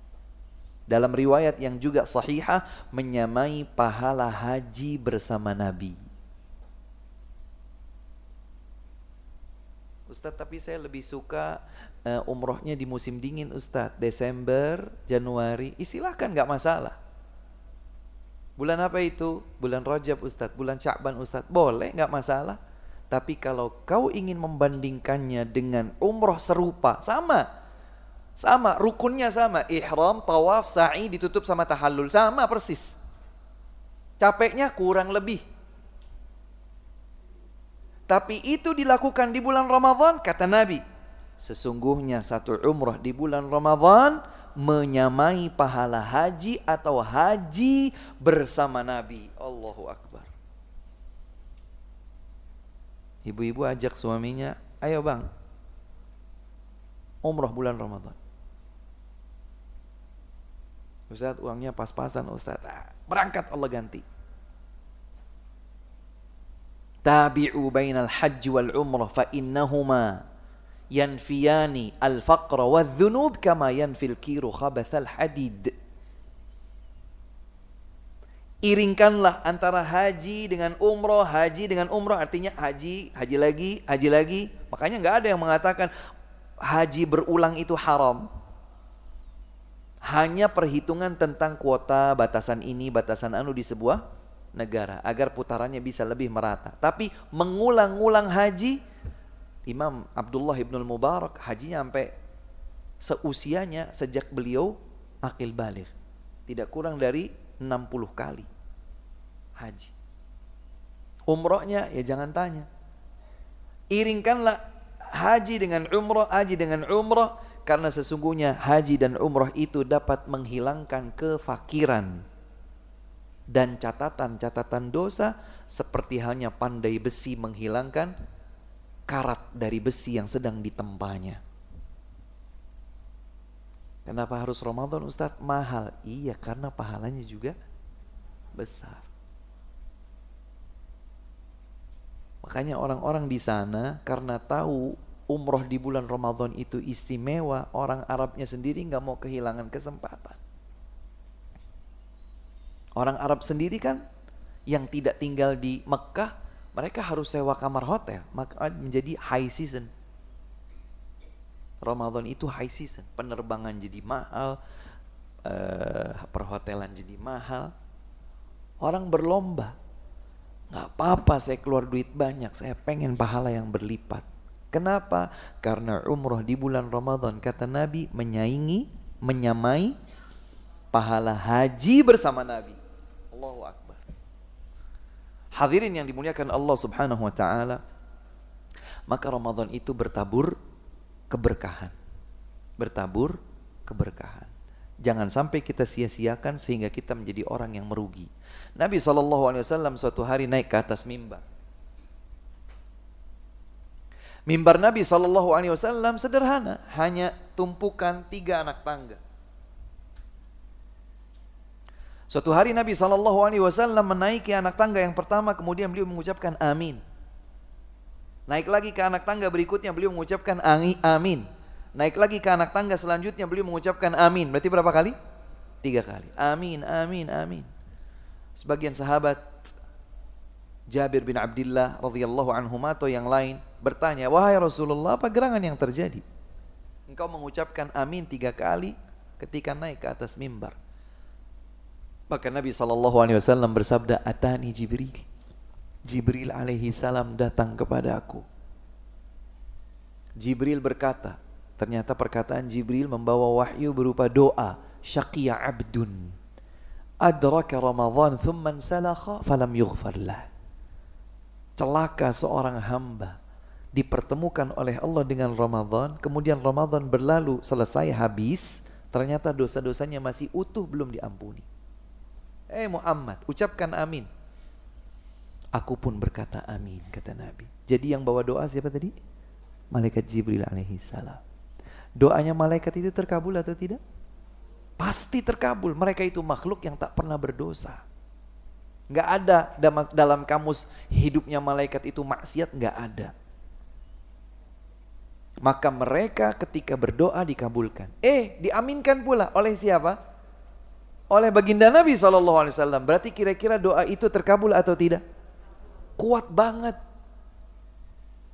Dalam riwayat yang juga sahihah, menyamai pahala haji bersama Nabi. Ustadz, tapi saya lebih suka umrohnya di musim dingin Ustadz, Desember, Januari. Silahkan, gak masalah. Bulan apa itu? Bulan Rajab Ustadz, bulan Sya'ban Ustadz. Boleh, gak masalah. Tapi kalau kau ingin membandingkannya dengan umroh serupa, sama. Sama, rukunnya sama. Ihram, tawaf, sa'i ditutup sama tahallul. Sama persis. Capeknya kurang lebih. Tapi itu dilakukan di bulan Ramadan, kata Nabi. Sesungguhnya satu umrah di bulan Ramadan menyamai pahala haji atau haji bersama Nabi. Allahu Akbar. Ibu-ibu ajak suaminya, ayo bang, umrah bulan Ramadan. Ustaz, uangnya pas-pasan Ustaz. Berangkat Allah ganti. Tabi'u bainal hajj wal umrah fa innahuma yanfiyani al-faqra wadh-dhunub kama yanfil kiru khabathal hadid. Iringkanlah antara haji dengan umrah. Haji dengan umrah artinya haji, haji lagi, haji lagi. Makanya nggak ada yang mengatakan haji berulang itu haram. Hanya perhitungan tentang kuota, batasan ini, batasan anu di sebuah negara agar putarannya bisa lebih merata. Tapi mengulang-ulang haji, Imam Abdullah ibnul Mubarak hajinya sampai seusianya sejak beliau akil baligh. Tidak kurang dari 60 kali haji. Umrohnya ya jangan tanya. Iringkanlah haji dengan umroh, haji dengan umroh, karena sesungguhnya haji dan umroh itu dapat menghilangkan kefakiran dan catatan-catatan dosa, seperti halnya pandai besi menghilangkan karat dari besi yang sedang ditempanya. Kenapa harus Ramadan Ustaz? Mahal. Iya, karena pahalanya juga besar. Makanya orang-orang di sana karena tahu umroh di bulan Ramadan itu istimewa, orang Arabnya sendiri nggak mau kehilangan kesempatan. Orang Arab sendiri kan yang tidak tinggal di Mekah, mereka harus sewa kamar hotel, maka menjadi high season. Ramadan itu high season, penerbangan jadi mahal, perhotelan jadi mahal. Orang berlomba, nggak apa-apa saya keluar duit banyak, saya pengen pahala yang berlipat. Kenapa? Karena umroh di bulan Ramadan, kata Nabi, menyamai pahala haji bersama Nabi. Allahu Akbar. Hadirin yang dimuliakan Allah Subhanahu wa taala, maka Ramadan itu bertabur keberkahan. Bertabur keberkahan. Jangan sampai kita sia-siakan sehingga kita menjadi orang yang merugi. Nabi SAW suatu hari naik ke atas mimbar. Mimbar Nabi SAW sederhana, hanya tumpukan 3 anak tangga. Suatu hari Nabi SAW menaiki anak tangga yang pertama, kemudian beliau mengucapkan amin. Naik lagi ke anak tangga berikutnya, beliau mengucapkan amin. Naik lagi ke anak tangga selanjutnya, beliau mengucapkan amin. Berarti berapa kali? 3 kali. Amin, amin, amin. Sebagian sahabat Jabir bin Abdullah radhiyallahu anhuma atau yang lain bertanya, wahai Rasulullah, apa gerangan yang terjadi? Engkau mengucapkan amin 3 kali ketika naik ke atas mimbar. Maka Nabi SAW bersabda, atani Jibril. Jibril alaihi salam datang kepada aku. Jibril berkata, ternyata perkataan Jibril membawa wahyu berupa doa, syaqiya abdun adraka Ramadan thumman salakha falam yughfar lah. Celaka seorang hamba dipertemukan oleh Allah dengan Ramadan, kemudian Ramadan berlalu, selesai, habis, ternyata dosa-dosanya masih utuh, belum diampuni. Muhammad, ucapkan amin. Aku pun berkata amin, kata Nabi. Jadi yang bawa doa siapa tadi? Malaikat Jibril alaihi salam. Doanya malaikat itu terkabul atau tidak? Pasti terkabul. Mereka itu makhluk yang tak pernah berdosa. Nggak ada dalam kamus hidupnya malaikat itu maksiat, nggak ada. Maka mereka ketika berdoa dikabulkan. Diaminkan pula oleh siapa? Oleh baginda Nabi SAW. Berarti kira-kira doa itu terkabul atau tidak? Kuat banget.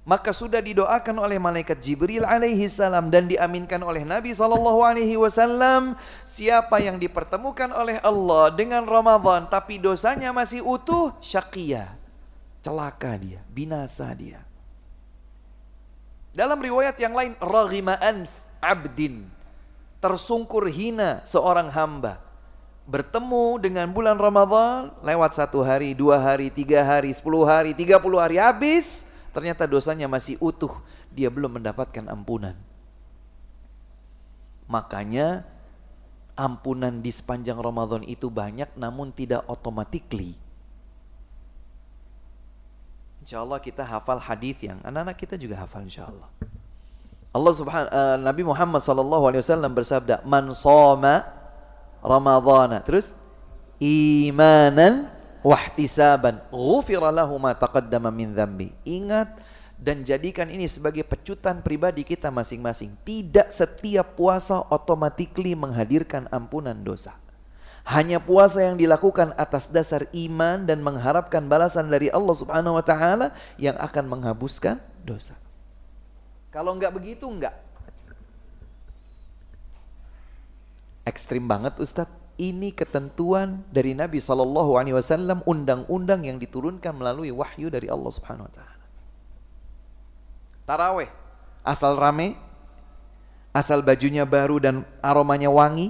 Maka sudah didoakan oleh malaikat Jibril alaihi salam dan diaminkan oleh Nabi SAW. Siapa yang dipertemukan oleh Allah dengan Ramadan tapi dosanya masih utuh, syaqiyah, celaka dia, binasa dia. Dalam riwayat yang lain, raghima anf abdin tersungkur hina seorang hamba bertemu dengan bulan Ramadan, lewat 1 hari, 2 hari, 3 hari, 10 hari, 30 hari habis, ternyata dosanya masih utuh, dia belum mendapatkan ampunan. Makanya ampunan di sepanjang Ramadan itu banyak, namun tidak automatically. Insya Allah kita hafal hadis yang anak-anak kita juga hafal insya Allah. Nabi Muhammad SAW bersabda, man shoma Ramadhana, terus imanan wahtisaban ghufira lahu ma taqaddama min dzambi. Ingat dan jadikan ini sebagai pecutan pribadi kita masing-masing. Tidak setiap puasa automatically menghadirkan ampunan dosa. Hanya puasa yang dilakukan atas dasar iman dan mengharapkan balasan dari Allah Subhanahu wa taala yang akan menghapuskan dosa. Kalau enggak begitu, enggak. Ekstrim banget Ustadz. Ini ketentuan dari Nabi SAW, undang-undang yang diturunkan melalui wahyu dari Allah Subhanahu wa taala. Taraweh, asal rame, asal bajunya baru dan aromanya wangi,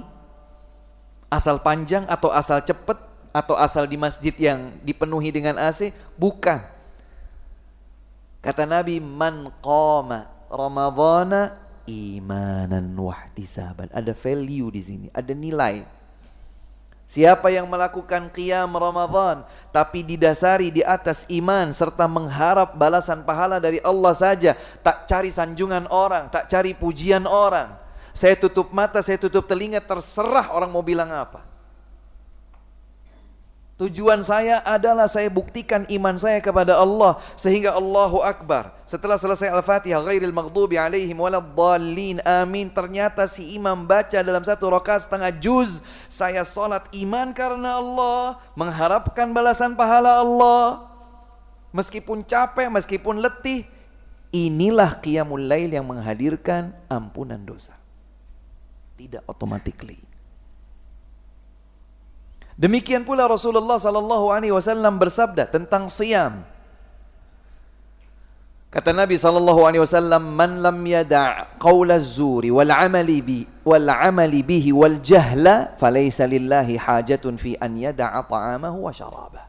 asal panjang atau asal cepet, atau asal di masjid yang dipenuhi dengan AC, bukan. Kata Nabi, man qama Ramadhana imanan wahtisaban. Ada value di sini, ada nilai. Siapa yang melakukan qiyam Ramadan tapi didasari di atas iman serta mengharap balasan pahala dari Allah saja, tak cari sanjungan orang, tak cari pujian orang. Saya tutup mata, saya tutup telinga, terserah orang mau bilang apa. Tujuan saya adalah saya buktikan iman saya kepada Allah sehingga Allahu Akbar. Setelah selesai Al-Fatihah, ghairil maghdubi alaihim waladdallin, amin, ternyata si imam baca dalam 1 rakaat setengah juz, saya salat iman karena Allah, mengharapkan balasan pahala Allah. Meskipun capek, meskipun letih, inilah qiyamul lail yang menghadirkan ampunan dosa. Tidak automatically. Demikian pula Rasulullah SAW bersabda tentang siyam. Kata Nabi SAW, man lam yada' qawla az-zuri wal amali bihi wal jahla falaysa lillahi hajatun fi an yada'a ta'amahu wa syarabah.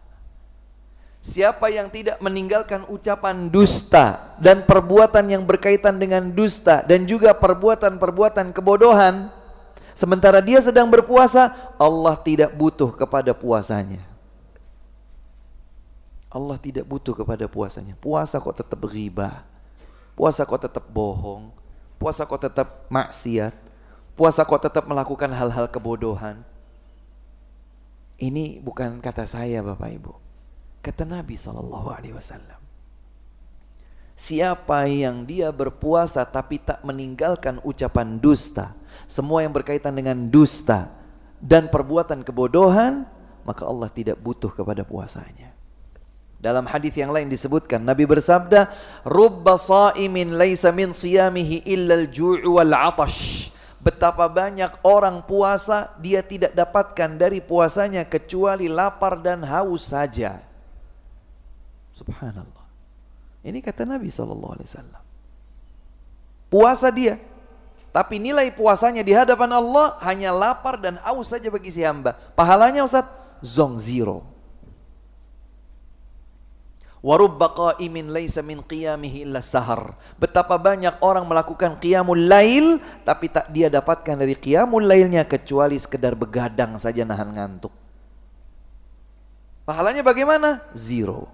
Siapa yang tidak meninggalkan ucapan dusta dan perbuatan yang berkaitan dengan dusta dan juga perbuatan-perbuatan kebodohan, sementara dia sedang berpuasa, Allah tidak butuh kepada puasanya. Allah tidak butuh kepada puasanya. Puasa kok tetap ghibah, puasa kok tetap bohong, puasa kok tetap maksiat, puasa kok tetap melakukan hal-hal kebodohan. Ini bukan kata saya Bapak Ibu, kata Nabi SAW. Siapa yang dia berpuasa tapi tak meninggalkan ucapan dusta, semua yang berkaitan dengan dusta dan perbuatan kebodohan, maka Allah tidak butuh kepada puasanya. Dalam hadis yang lain disebutkan, Nabi bersabda, rubba sa'imin laisa min siyamihi illa al-ju'u wal 'atash. Betapa banyak orang puasa, dia tidak dapatkan dari puasanya kecuali lapar dan haus saja. Subhanallah. Ini kata Nabi SAW. Puasa dia, tapi nilai puasanya di hadapan Allah hanya lapar dan haus saja bagi si hamba. Pahalanya Ustaz, zong zero. Wa rubba qa'imin laisa min qiyamihi illa sahar. Betapa banyak orang melakukan qiyamul lail tapi tak dia dapatkan dari qiyamul lailnya kecuali sekedar begadang saja nahan ngantuk. Pahalanya bagaimana? Zero.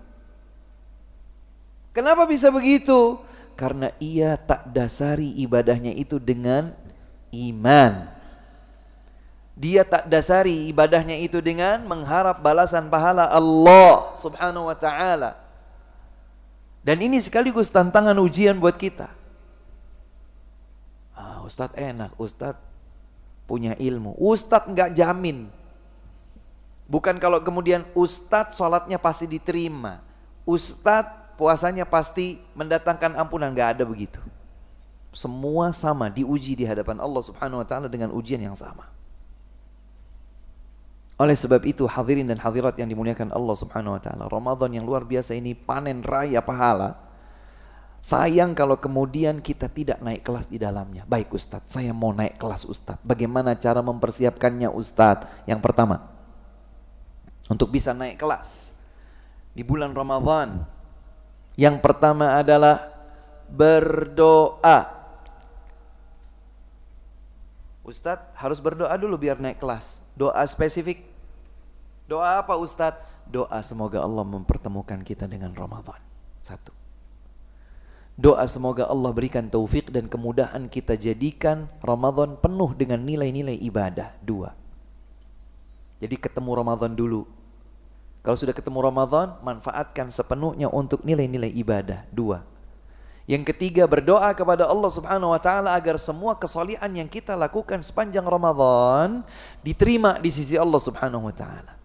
Kenapa bisa begitu? Karena ia tak dasari ibadahnya itu dengan iman. Dia tak dasari ibadahnya itu dengan mengharap balasan pahala Allah Subhanahu wa ta'ala. Dan ini sekaligus tantangan ujian buat kita. Ustadz enak, Ustadz punya ilmu. Ustadz enggak jamin. Bukan kalau kemudian Ustadz sholatnya pasti diterima, Ustadz puasanya pasti mendatangkan ampunan, enggak ada begitu. Semua sama diuji di hadapan Allah Subhanahu wa ta'ala dengan ujian yang sama. Oleh sebab itu hadirin dan hadirat yang dimuliakan Allah Subhanahu wa ta'ala, Ramadan yang luar biasa ini panen raya pahala. Sayang kalau kemudian kita tidak naik kelas di dalamnya. Baik Ustadz, saya mau naik kelas Ustadz. Bagaimana cara mempersiapkannya Ustadz? Yang pertama, untuk bisa naik kelas di bulan Ramadan, yang pertama adalah berdoa. Ustadz harus berdoa dulu biar naik kelas. Doa spesifik. Doa apa Ustadz? Doa semoga Allah mempertemukan kita dengan Ramadan. Satu. Doa semoga Allah berikan taufik dan kemudahan kita jadikan Ramadan penuh dengan nilai-nilai ibadah. Dua. Jadi ketemu Ramadan dulu. Kalau sudah ketemu Ramadan, manfaatkan sepenuhnya untuk nilai-nilai ibadah. Dua. Yang ketiga, berdoa kepada Allah Subhanahu wa taala agar semua kesalihan yang kita lakukan sepanjang Ramadan diterima di sisi Allah Subhanahu wa taala.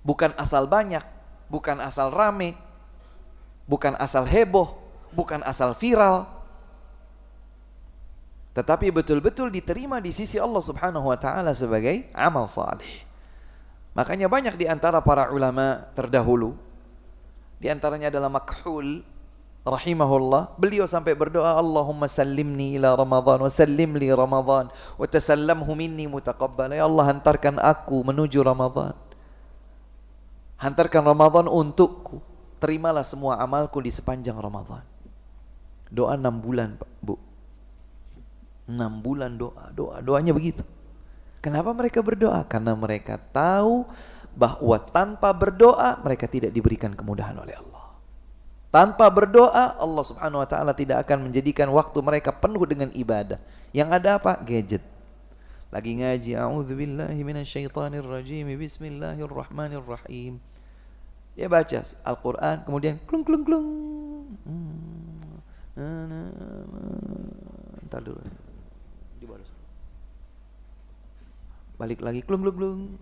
Bukan asal banyak, bukan asal rame, bukan asal heboh, bukan asal viral, tetapi betul-betul diterima di sisi Allah Subhanahu wa taala sebagai amal saleh. Makanya banyak di antara para ulama terdahulu, di antaranya adalah Makhul rahimahullah, beliau sampai berdoa, Allahumma sallimni ila Ramadan wa sallim li Ramadan wa tasallamhu minni mutaqabbala. Ya Allah, hantarkan aku menuju Ramadan. Hantarkan Ramadan untukku. Terimalah semua amalku di sepanjang Ramadan. Doa 6 bulan, Bu. 6 bulan doanya begitu. Kenapa mereka berdoa? Karena mereka tahu bahwa tanpa berdoa mereka tidak diberikan kemudahan oleh Allah. Tanpa berdoa Allah Subhanahu wa taala tidak akan menjadikan waktu mereka penuh dengan ibadah. Yang ada apa? Gadget. Lagi ngaji, a'udzubillahi minasyaitonirrajim, bismillahirrahmanirrahim. Dia baca Al-Quran, kemudian klung klung klung. Entar dulu. Dibalas. Balik lagi klung klung klung.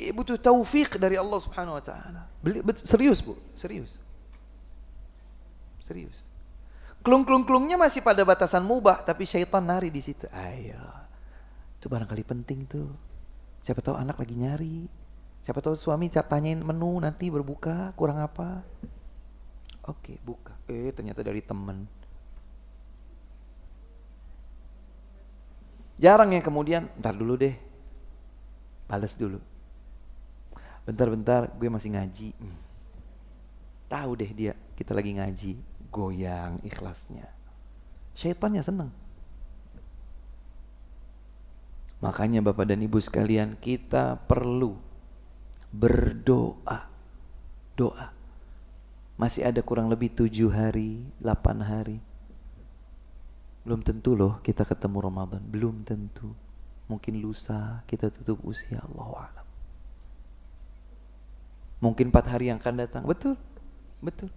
Butuh taufik dari Allah Subhanahu wa taala. Serius, Bu, serius. Serius. Klung klung klungnya masih pada batasan mubah, tapi syaitan nari di situ. Ayo. Itu barangkali penting tuh. Siapa tahu anak lagi nyari. Siapa tahu suami tanyain menu nanti berbuka kurang apa. Oke, buka. Ternyata dari teman. Jarang yang kemudian, ntar dulu deh. Balas dulu. Bentar-bentar gue masih ngaji. Tahu deh dia, kita lagi ngaji. Goyang ikhlasnya. Syaitannya senang. Makanya Bapak dan Ibu sekalian, kita perlu berdoa. Doa. Masih ada kurang lebih 7 hari, 8 hari. Belum tentu loh kita ketemu Ramadan. Belum tentu. Mungkin lusa kita tutup usia, Allahu a'lam. Mungkin 4 hari yang akan datang. Betul. Betul.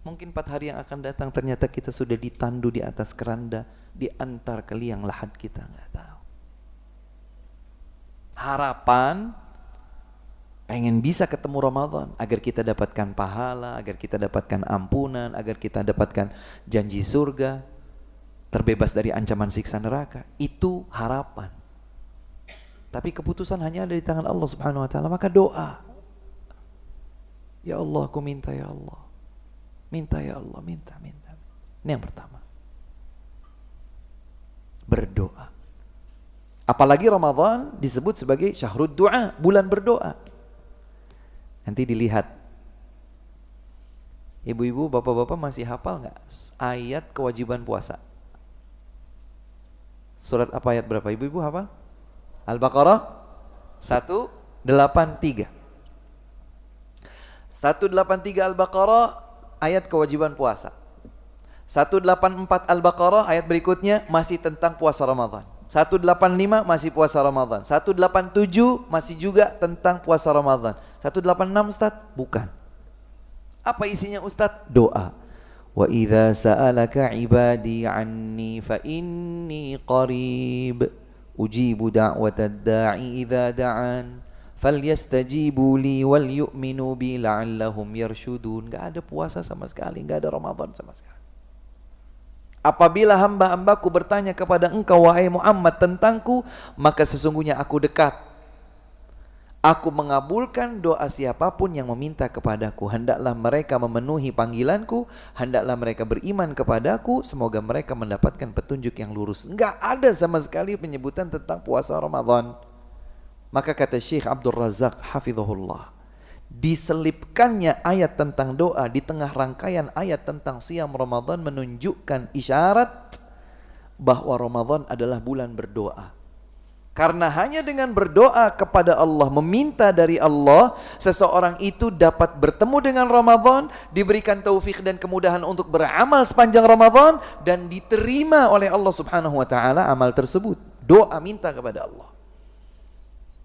Mungkin 4 hari yang akan datang ternyata kita sudah ditandu di atas keranda, diantar ke liang lahat kita, nggak tahu. Harapan pengen bisa ketemu Ramadan agar kita dapatkan pahala, agar kita dapatkan ampunan, agar kita dapatkan janji surga, terbebas dari ancaman siksa neraka. Itu harapan. Tapi keputusan hanya ada di tangan Allah Subhanahu wa taala. Maka doa. Ya Allah, aku minta ya Allah. Minta ya Allah, minta. Ini yang pertama. Berdoa. Apalagi Ramadan disebut sebagai syahrud du'a, bulan berdoa. Nanti dilihat. Ibu-ibu, bapak-bapak masih hafal nggak ayat kewajiban puasa? Surat apa, ayat berapa? Ibu-ibu hafal? Al-Baqarah 183. 183 Al-Baqarah ayat kewajiban puasa. 184 Al-Baqarah ayat berikutnya masih tentang puasa Ramadan. 185 masih puasa Ramadan. 187 masih juga tentang puasa Ramadan. 186 Ustaz? Bukan. Apa isinya Ustaz? Doa. Wa idza sa'alaka 'ibadi 'anni fa inni qarib ujibu da'watad da'i idza da'an falyastajibu li wal yu'minu bi la'allahum yarshudun. Enggak ada puasa sama sekali, enggak ada Ramadan sama sekali. Apabila hamba-hambaku bertanya kepada engkau wahai Muhammad tentangku, maka sesungguhnya aku dekat. Aku mengabulkan doa siapapun yang meminta kepadaku. Hendaklah mereka memenuhi panggilanku, hendaklah mereka beriman kepadaku, semoga mereka mendapatkan petunjuk yang lurus. Enggak ada sama sekali penyebutan tentang puasa Ramadan. Maka kata Syekh Abdul Razak hafizahullah, diselipkannya ayat tentang doa di tengah rangkaian ayat tentang siam Ramadan menunjukkan isyarat bahwa Ramadan adalah bulan berdoa. Karena hanya dengan berdoa kepada Allah, meminta dari Allah, seseorang itu dapat bertemu dengan Ramadan, diberikan taufik dan kemudahan untuk beramal sepanjang Ramadan, dan diterima oleh Allah Subhanahu wa taala amal tersebut. Doa minta kepada Allah.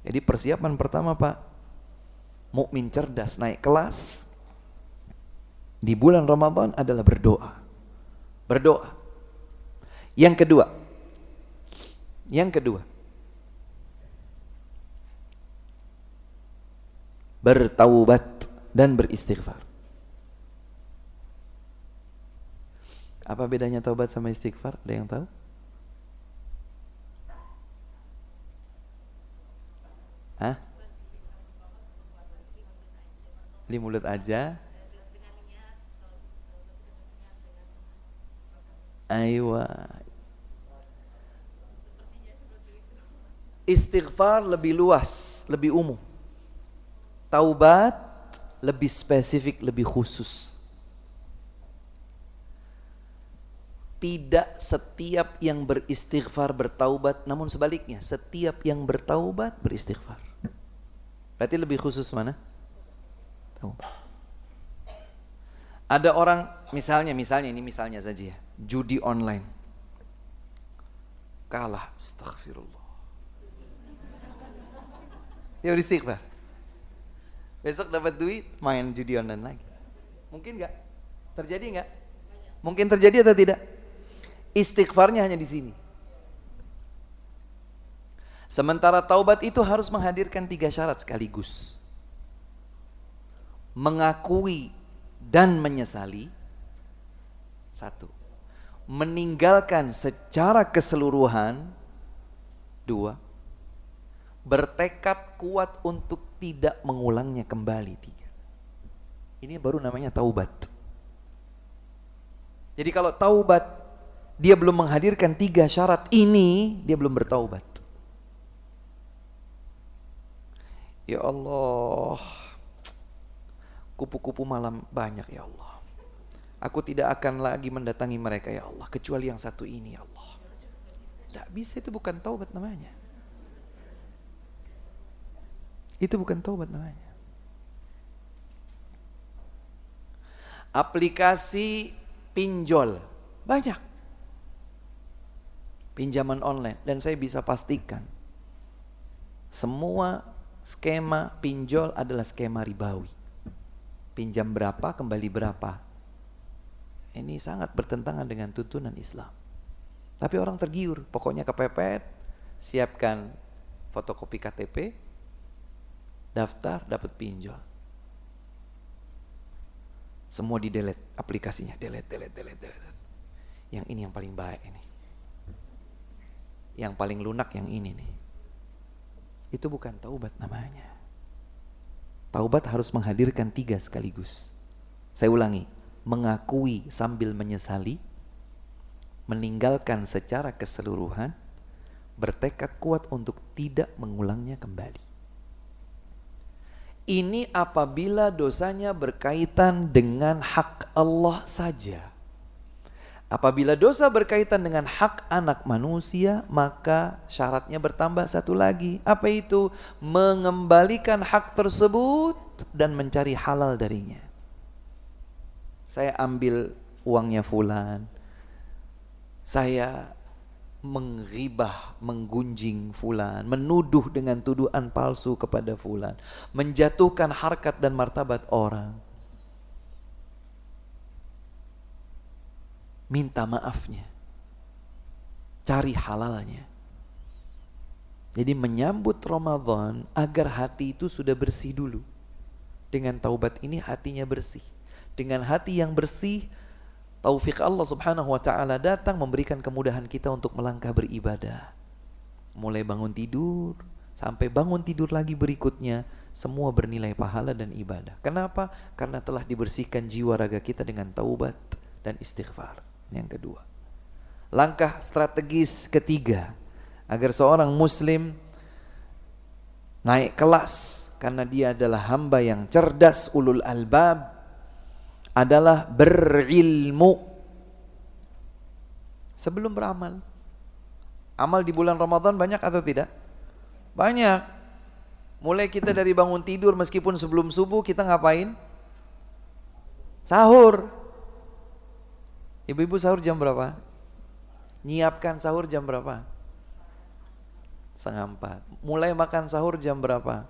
Jadi persiapan pertama, Pak, mukmin cerdas naik kelas di bulan Ramadan adalah berdoa. Berdoa. Yang kedua, bertaubat dan beristighfar. Apa bedanya taubat sama istighfar? Ada yang tahu? Hah? Di mulut aja. Aywa. Istighfar lebih luas, lebih umum. Taubat lebih spesifik, lebih khusus. Tidak setiap yang beristighfar bertaubat, namun sebaliknya, setiap yang bertaubat beristighfar. Berarti lebih khusus mana? Taubat. Ada orang, misalnya ini misalnya saja ya, judi online. Kalah, astaghfirullah. Dia beristighfar. Besok dapat duit, main judi online lagi. Mungkin nggak? Terjadi nggak? Mungkin terjadi atau tidak? Istighfarnya hanya di sini. Sementara taubat itu harus menghadirkan 3 syarat sekaligus. Mengakui dan menyesali. 1. Meninggalkan secara keseluruhan. 2. Bertekad kuat untuk tidak mengulangnya kembali. 3. Ini baru namanya taubat. Jadi kalau taubat dia belum menghadirkan 3 syarat ini, dia belum bertaubat. Ya Allah, kupu-kupu malam banyak ya Allah. Aku tidak akan lagi mendatangi mereka ya Allah, kecuali yang satu ini ya Allah. Tidak bisa, itu bukan taubat namanya. Itu bukan taubat namanya. Aplikasi pinjol banyak, pinjaman online, dan saya bisa pastikan semua skema pinjol adalah skema ribawi. Pinjam berapa, kembali berapa. Ini sangat bertentangan dengan tuntunan Islam. Tapi orang tergiur, pokoknya kepepet, siapkan fotokopi KTP, daftar, dapat pinjol. Semua di delete aplikasinya, delete. Yang ini yang paling baik ini. Yang paling lunak yang ini nih. Itu bukan taubat namanya. Taubat harus menghadirkan 3 sekaligus. Saya ulangi, mengakui sambil menyesali, meninggalkan secara keseluruhan, bertekad kuat untuk tidak mengulangnya kembali. Ini apabila dosanya berkaitan dengan hak Allah saja. Apabila dosa berkaitan dengan hak anak manusia, maka syaratnya bertambah 1 lagi. Apa itu? Mengembalikan hak tersebut dan mencari halal darinya. Saya ambil uangnya fulan, saya menggibah, menggunjing fulan, menuduh dengan tuduhan palsu kepada fulan, menjatuhkan harkat dan martabat orang. Minta maafnya, cari halalnya. Jadi menyambut Ramadan agar hati itu sudah bersih dulu. Dengan taubat ini hatinya bersih. Dengan hati yang bersih, taufik Allah Subhanahu wa ta'ala datang memberikan kemudahan kita untuk melangkah beribadah. Mulai bangun tidur sampai bangun tidur lagi berikutnya, semua bernilai pahala dan ibadah. Kenapa? Karena telah dibersihkan jiwa raga kita dengan taubat dan istighfar. Yang kedua, langkah strategis ketiga agar seorang muslim naik kelas karena dia adalah hamba yang cerdas, ulul albab, adalah berilmu sebelum beramal. Amal di bulan Ramadan banyak atau tidak? Banyak. Mulai kita dari bangun tidur, meskipun sebelum subuh kita ngapain? Sahur. Ibu-ibu sahur jam berapa? Nyiapkan sahur jam berapa? 3:30. Mulai makan sahur jam berapa?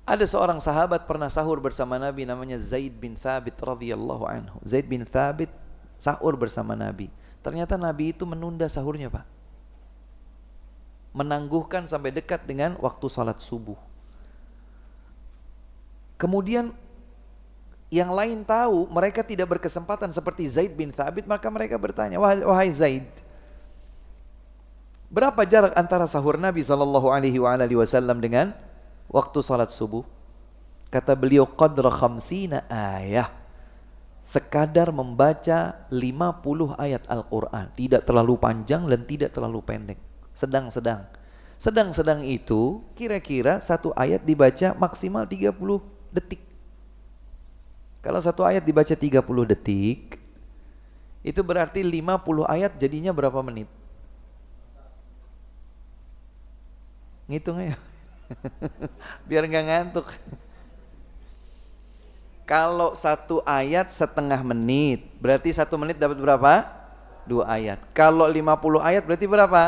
Ada seorang sahabat pernah sahur bersama Nabi, namanya Zaid bin Thabit radhiyallahu anhu. Zaid bin Thabit sahur bersama Nabi. Ternyata Nabi itu menunda sahurnya, Pak. Menangguhkan sampai dekat dengan waktu salat subuh. Kemudian yang lain tahu mereka tidak berkesempatan seperti Zaid bin Thabit, maka mereka bertanya, wahai Zaid, berapa jarak antara sahur Nabi SAW dengan waktu salat subuh? Kata beliau, qadra khamsina ayah, sekadar membaca 50 ayat Al-Quran. Tidak terlalu panjang dan tidak terlalu pendek, sedang-sedang. Sedang-sedang itu kira-kira satu ayat dibaca maksimal 30 detik. Kalau satu ayat dibaca 30 detik, itu berarti 50 ayat jadinya berapa menit? Ngitung aja biar nggak ngantuk. Kalau satu ayat setengah menit, berarti 1 menit dapat berapa? 2 ayat. Kalau 50 ayat berarti berapa?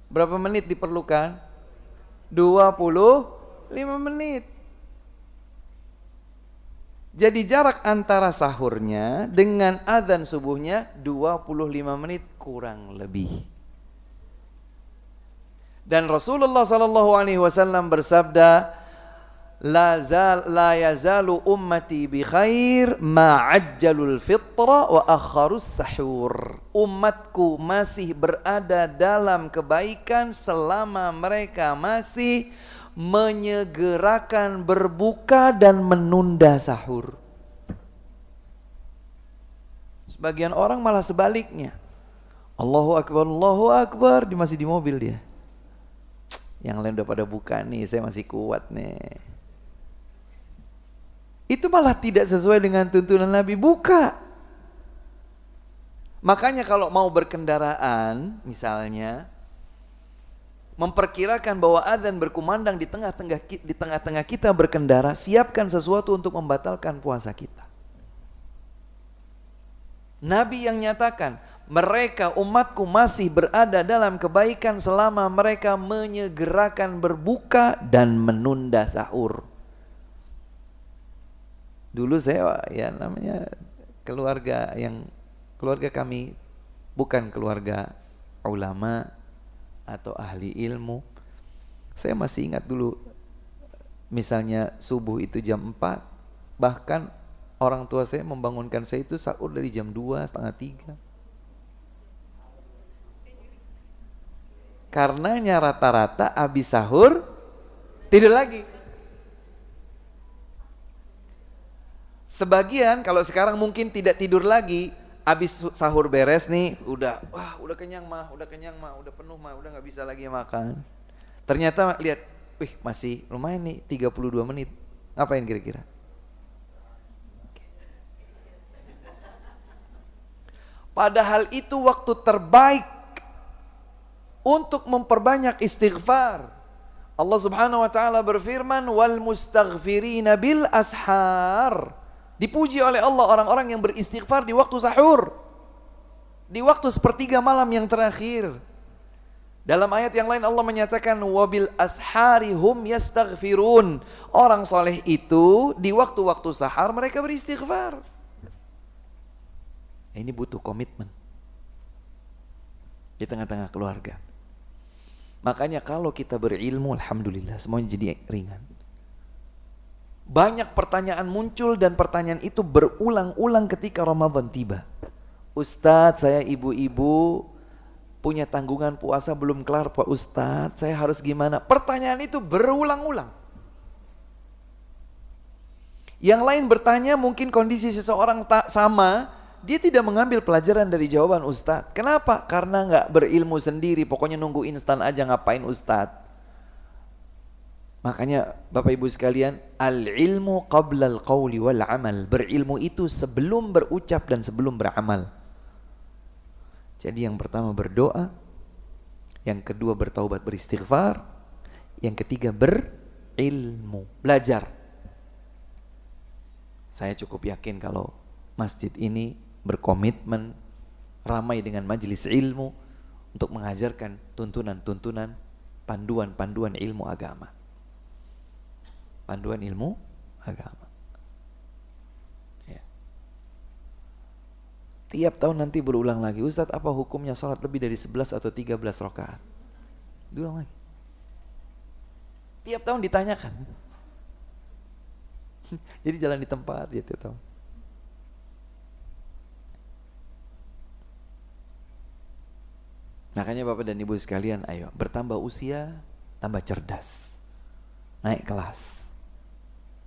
Berapa menit diperlukan? 25 menit. Jadi jarak antara sahurnya dengan adzan subuhnya 25 menit kurang lebih. Dan Rasulullah SAW bersabda, la yazalu ummati bi khair ma'ajjalul fitra wa akharus sahur. Umatku masih berada dalam kebaikan selama mereka masih menyegerakan berbuka dan menunda sahur. Sebagian orang malah sebaliknya. Allahu Akbar, dia masih di mobil dia. Yang lain udah pada buka nih, saya masih kuat nih. Itu malah tidak sesuai dengan tuntunan Nabi, buka. Makanya kalau mau berkendaraan misalnya, memperkirakan bahwa adzan berkumandang di tengah-tengah kita berkendara, siapkan sesuatu untuk membatalkan puasa kita. Nabi yang nyatakan, mereka umatku masih berada dalam kebaikan selama mereka menyegerakan berbuka dan menunda sahur. Dulu saya keluarga kami bukan keluarga ulama atau ahli ilmu. Saya masih ingat dulu, misalnya subuh itu jam 4, bahkan orang tua saya membangunkan saya itu sahur dari jam 2, setengah 3. Karenanya rata-rata habis sahur tidur lagi. Sebagian kalau sekarang mungkin tidak tidur lagi, habis sahur beres nih, udah kenyang mah, udah penuh mah, udah nggak bisa lagi makan. Ternyata lihat, masih lumayan nih 32 menit. Ngapain kira-kira? Padahal itu waktu terbaik untuk memperbanyak istighfar. Allah Subhanahu wa taala berfirman, wal mustaghfirina bil ashar. Dipuji oleh Allah orang-orang yang beristighfar di waktu sahur, di waktu sepertiga malam yang terakhir. Dalam ayat yang lain Allah menyatakan, wabil ashari hum yastaghfirun. Orang soleh itu di waktu-waktu sahar mereka beristighfar. Ini butuh komitmen di tengah-tengah keluarga. Makanya kalau kita berilmu, alhamdulillah semuanya jadi ringan. Banyak pertanyaan muncul dan pertanyaan itu berulang-ulang ketika Ramadan tiba. Ustadz, saya ibu-ibu Punya tanggungan puasa belum kelar Pak Ustadz, saya harus gimana? Pertanyaan itu berulang-ulang. Yang lain bertanya mungkin kondisi seseorang tak sama, dia tidak mengambil pelajaran dari jawaban Ustadz. Kenapa? Karena nggak berilmu sendiri, pokoknya nunggu instan aja, ngapain Ustadz? Makanya Bapak Ibu sekalian, al-ilmu qabla al-qawli wal amal. Berilmu itu sebelum berucap dan sebelum beramal. Jadi yang pertama berdoa, yang kedua bertaubat beristighfar, yang ketiga berilmu, belajar. Saya cukup yakin kalau masjid ini berkomitmen ramai dengan majelis ilmu untuk mengajarkan tuntunan-tuntunan, panduan-panduan ilmu agama. Panduan ilmu agama. Ya. Tiap tahun nanti berulang lagi, Ustadz apa hukumnya salat lebih dari 11 atau 13 rakaat? Diulang lagi. Tiap tahun ditanyakan. Jadi jalan di tempat ya tiap tahun. Makanya Bapak dan Ibu sekalian, ayo bertambah usia, tambah cerdas. Naik kelas.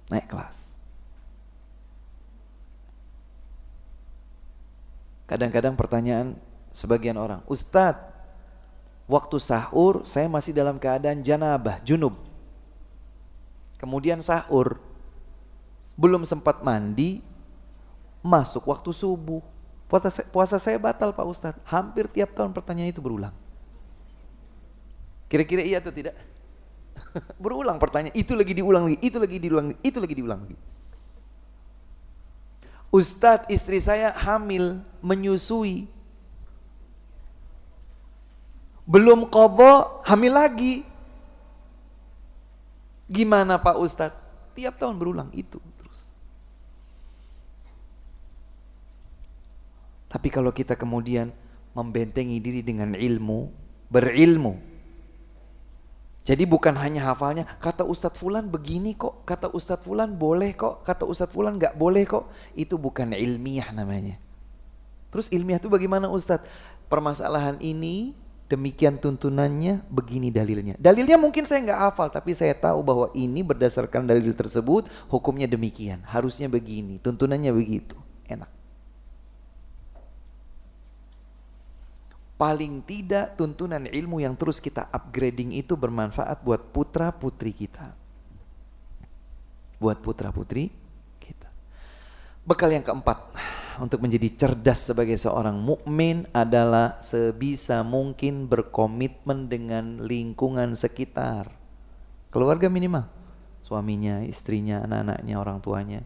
Naik kelas. Kadang-kadang pertanyaan sebagian orang, Ustadz, waktu sahur saya masih dalam keadaan janabah, junub. Kemudian sahur, belum sempat mandi, masuk waktu subuh. Puasa saya batal Pak Ustadz. Hampir tiap tahun pertanyaan itu berulang. Kira-kira iya atau tidak? Berulang pertanyaan, itu lagi diulang lagi, itu lagi diulang lagi, itu lagi diulang lagi. Ustadz, istri saya hamil, menyusui. Belum qadha, hamil lagi. Gimana Pak Ustadz? Tiap tahun berulang itu. Tapi kalau kita kemudian membentengi diri dengan ilmu, berilmu. Jadi bukan hanya hafalnya, kata Ustadz Fulan begini kok, kata Ustadz Fulan boleh kok, kata Ustadz Fulan gak boleh kok. Itu bukan ilmiah namanya. Terus ilmiah itu bagaimana Ustadz? Permasalahan ini, demikian tuntunannya, begini dalilnya. Dalilnya mungkin saya gak hafal, tapi saya tahu bahwa ini berdasarkan dalil tersebut, hukumnya demikian. Harusnya begini, tuntunannya begitu. Enak. Paling tidak tuntunan ilmu yang terus kita upgrading itu bermanfaat buat putra putri kita. Buat putra putri kita. Bekal yang keempat untuk menjadi cerdas sebagai seorang mukmin adalah sebisa mungkin berkomitmen dengan lingkungan sekitar. Keluarga minimal, suaminya, istrinya, anak-anaknya, orang tuanya.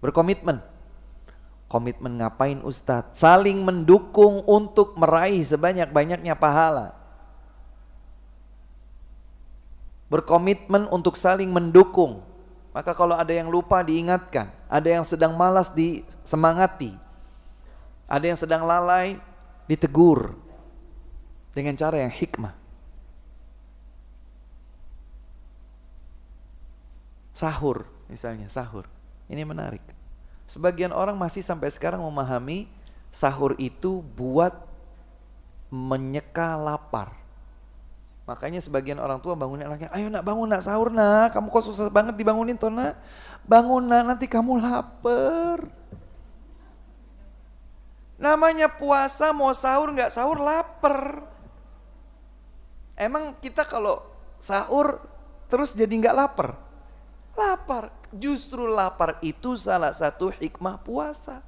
Berkomitmen. Komitmen ngapain Ustadz? Saling mendukung untuk meraih sebanyak-banyaknya pahala. Berkomitmen untuk saling mendukung. Maka kalau ada yang lupa diingatkan, ada yang sedang malas disemangati, ada yang sedang lalai ditegur dengan cara yang hikmah. Sahur misalnya, sahur. Ini menarik. Sebagian orang masih sampai sekarang memahami sahur itu buat menyeka lapar. Makanya sebagian orang tua bangunin anaknya, ayo nak bangun nak sahur nak, kamu kok susah banget dibangunin toh nak, bangun nak nanti kamu lapar. Namanya puasa mau sahur nggak sahur lapar. Emang kita kalau sahur terus jadi nggak lapar? Lapar. Justru lapar itu salah satu hikmah puasa.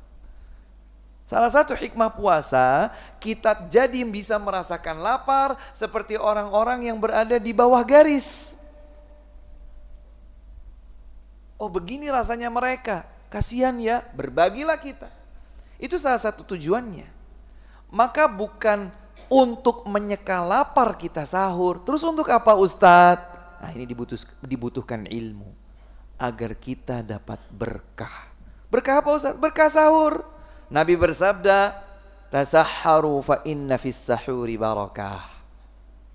Salah satu hikmah puasa, kita jadi bisa merasakan lapar seperti orang-orang yang berada di bawah garis. Oh begini rasanya mereka, kasihan ya, berbagilah kita. Itu salah satu tujuannya. Maka bukan untuk menyeka lapar kita sahur. Terus untuk apa Ustadz? Nah ini dibutuhkan ilmu. Agar kita dapat berkah. Berkah apa Ustaz? Berkah sahur. Nabi bersabda, tasahharu fa inna fis sahuri barakah.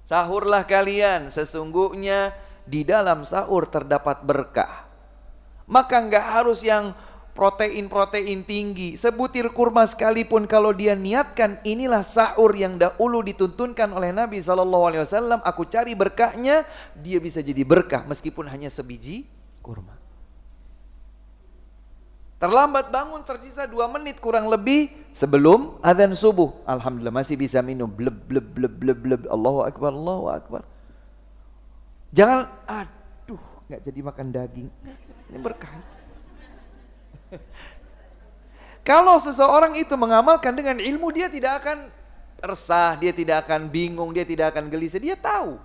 Sahurlah kalian, sesungguhnya di dalam sahur terdapat berkah. Maka enggak harus yang protein-protein tinggi. Sebutir kurma sekalipun kalau dia niatkan, inilah sahur yang dahulu dituntunkan oleh Nabi SAW. Aku cari berkahnya, dia bisa jadi berkah meskipun hanya sebiji kurma. Terlambat bangun tersisa 2 menit kurang lebih sebelum adzan subuh. Alhamdulillah masih bisa minum. Bleb bleb bleb bleb bleb. Allahu Akbar, Allahu Akbar. Jangan, aduh, nggak jadi makan daging. Ini berkah. Kalau seseorang itu mengamalkan dengan ilmu, dia tidak akan resah, dia tidak akan bingung, dia tidak akan gelisah. Dia tahu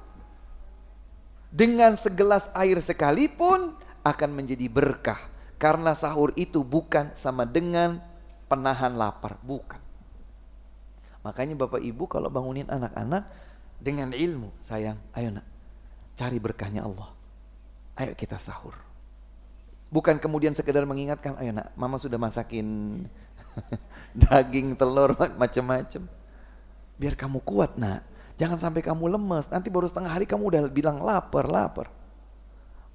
dengan segelas air sekalipun akan menjadi berkah. Karena sahur itu bukan sama dengan penahan lapar, bukan. Makanya Bapak Ibu kalau bangunin anak-anak dengan ilmu, sayang, ayo nak, cari berkahnya Allah. Ayo kita sahur. Bukan kemudian sekedar mengingatkan, ayo nak, mama sudah masakin daging, telur, macam-macam. Biar kamu kuat nak, jangan sampai kamu lemes. Nanti baru setengah hari kamu udah bilang lapar, lapar.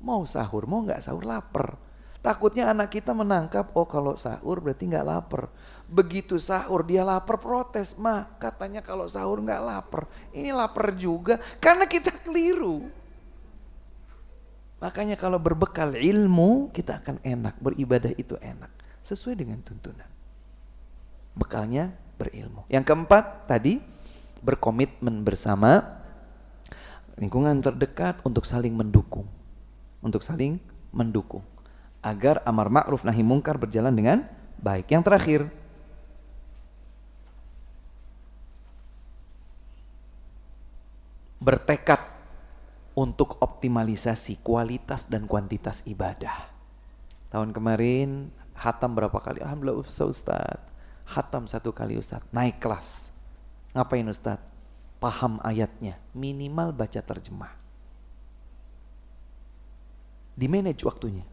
Mau sahur, mau nggak sahur, lapar. Takutnya anak kita menangkap, oh kalau sahur berarti nggak lapar. Begitu sahur dia lapar, protes. Ma, katanya kalau sahur nggak lapar. Ini lapar juga, karena kita keliru. Makanya kalau berbekal ilmu, kita akan enak, beribadah itu enak. Sesuai dengan tuntunan. Bekalnya berilmu. Yang keempat tadi, berkomitmen bersama lingkungan terdekat untuk saling mendukung. Untuk saling mendukung. Agar amar ma'ruf nahi mungkar berjalan dengan baik. Yang terakhir, bertekad untuk optimalisasi kualitas dan kuantitas ibadah. Tahun kemarin khatam berapa kali? Alhamdulillah Ustaz. Khatam 1 kali Ustaz. Naik kelas. Ngapain Ustaz? Paham ayatnya. Minimal baca terjemah. Dimanage waktunya.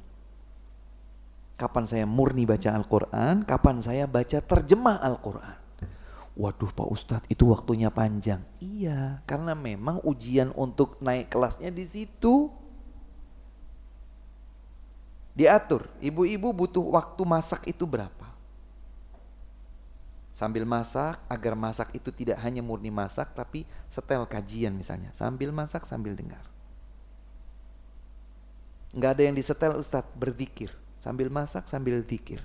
Kapan saya murni baca Al-Quran, kapan saya baca terjemah Al-Quran. Waduh Pak Ustadz, itu waktunya panjang. Iya, karena memang ujian untuk naik kelasnya di situ. Diatur, ibu-ibu butuh waktu masak itu berapa? Sambil masak, agar masak itu tidak hanya murni masak, tapi setel kajian misalnya. Sambil masak, sambil dengar. Nggak ada yang disetel Ustadz, berzikir. Sambil masak, sambil zikir.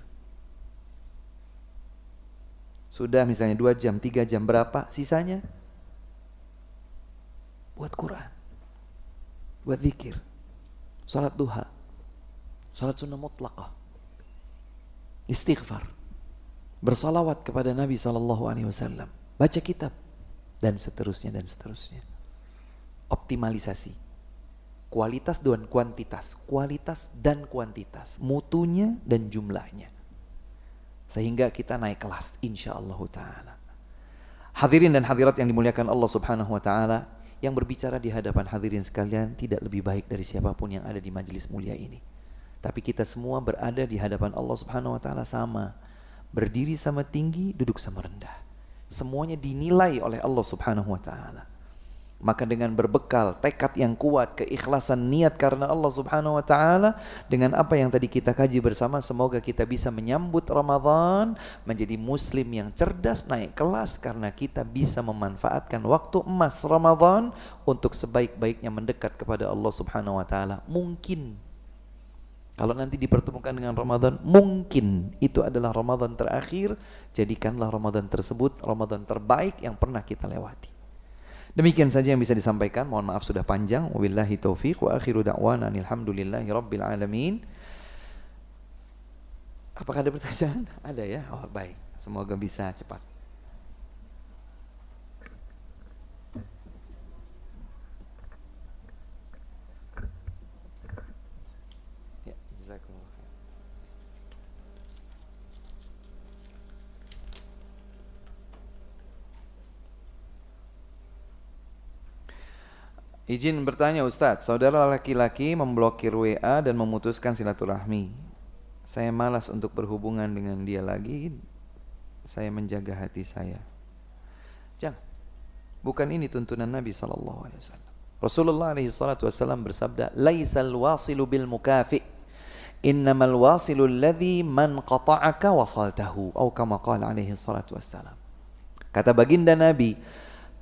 Sudah misalnya 2 jam, 3 jam berapa? Sisanya buat Quran, buat zikir, salat duha, salat sunnah mutlaqah, istighfar, bersalawat kepada Nabi SAW, baca kitab, dan seterusnya dan seterusnya. Optimalisasi. Kualitas dan kuantitas, mutunya dan jumlahnya. Sehingga kita naik kelas insyaallah ta'ala. Hadirin dan hadirat yang dimuliakan Allah subhanahu wa ta'ala, yang berbicara di hadapan hadirin sekalian tidak lebih baik dari siapapun yang ada di majelis mulia ini. Tapi kita semua berada di hadapan Allah subhanahu wa ta'ala sama. Berdiri sama tinggi, duduk sama rendah. Semuanya dinilai oleh Allah subhanahu wa ta'ala. Maka dengan berbekal tekad yang kuat, keikhlasan niat karena Allah subhanahu wa ta'ala, dengan apa yang tadi kita kaji bersama, semoga kita bisa menyambut Ramadan menjadi muslim yang cerdas, naik kelas, karena kita bisa memanfaatkan waktu emas Ramadan untuk sebaik-baiknya mendekat kepada Allah subhanahu wa ta'ala. Mungkin kalau nanti dipertemukan dengan Ramadan, mungkin itu adalah Ramadan terakhir. Jadikanlah Ramadan tersebut Ramadan terbaik yang pernah kita lewati. Demikian saja yang bisa disampaikan. Mohon maaf sudah panjang. Wabillahi taufiq wa akhiru da'wana alhamdulillahi rabbil alamin. Apakah ada pertanyaan? Ada ya? Oh baik. Semoga bisa cepat. Ya, jazakumullah. Izin bertanya Ustadz, saudara laki-laki memblokir WA dan memutuskan silaturahmi. Saya malas untuk berhubungan dengan dia lagi. Saya menjaga hati saya. Jangan. Bukan ini tuntunan Nabi SAW. Rasulullah SAW bersabda, "Laisal wasilu bil mukafi, Innamal wasilul ladzi man qata'aka wasaltahu. Atau kama qala alaihi salatu wassalam. Kata baginda Nabi,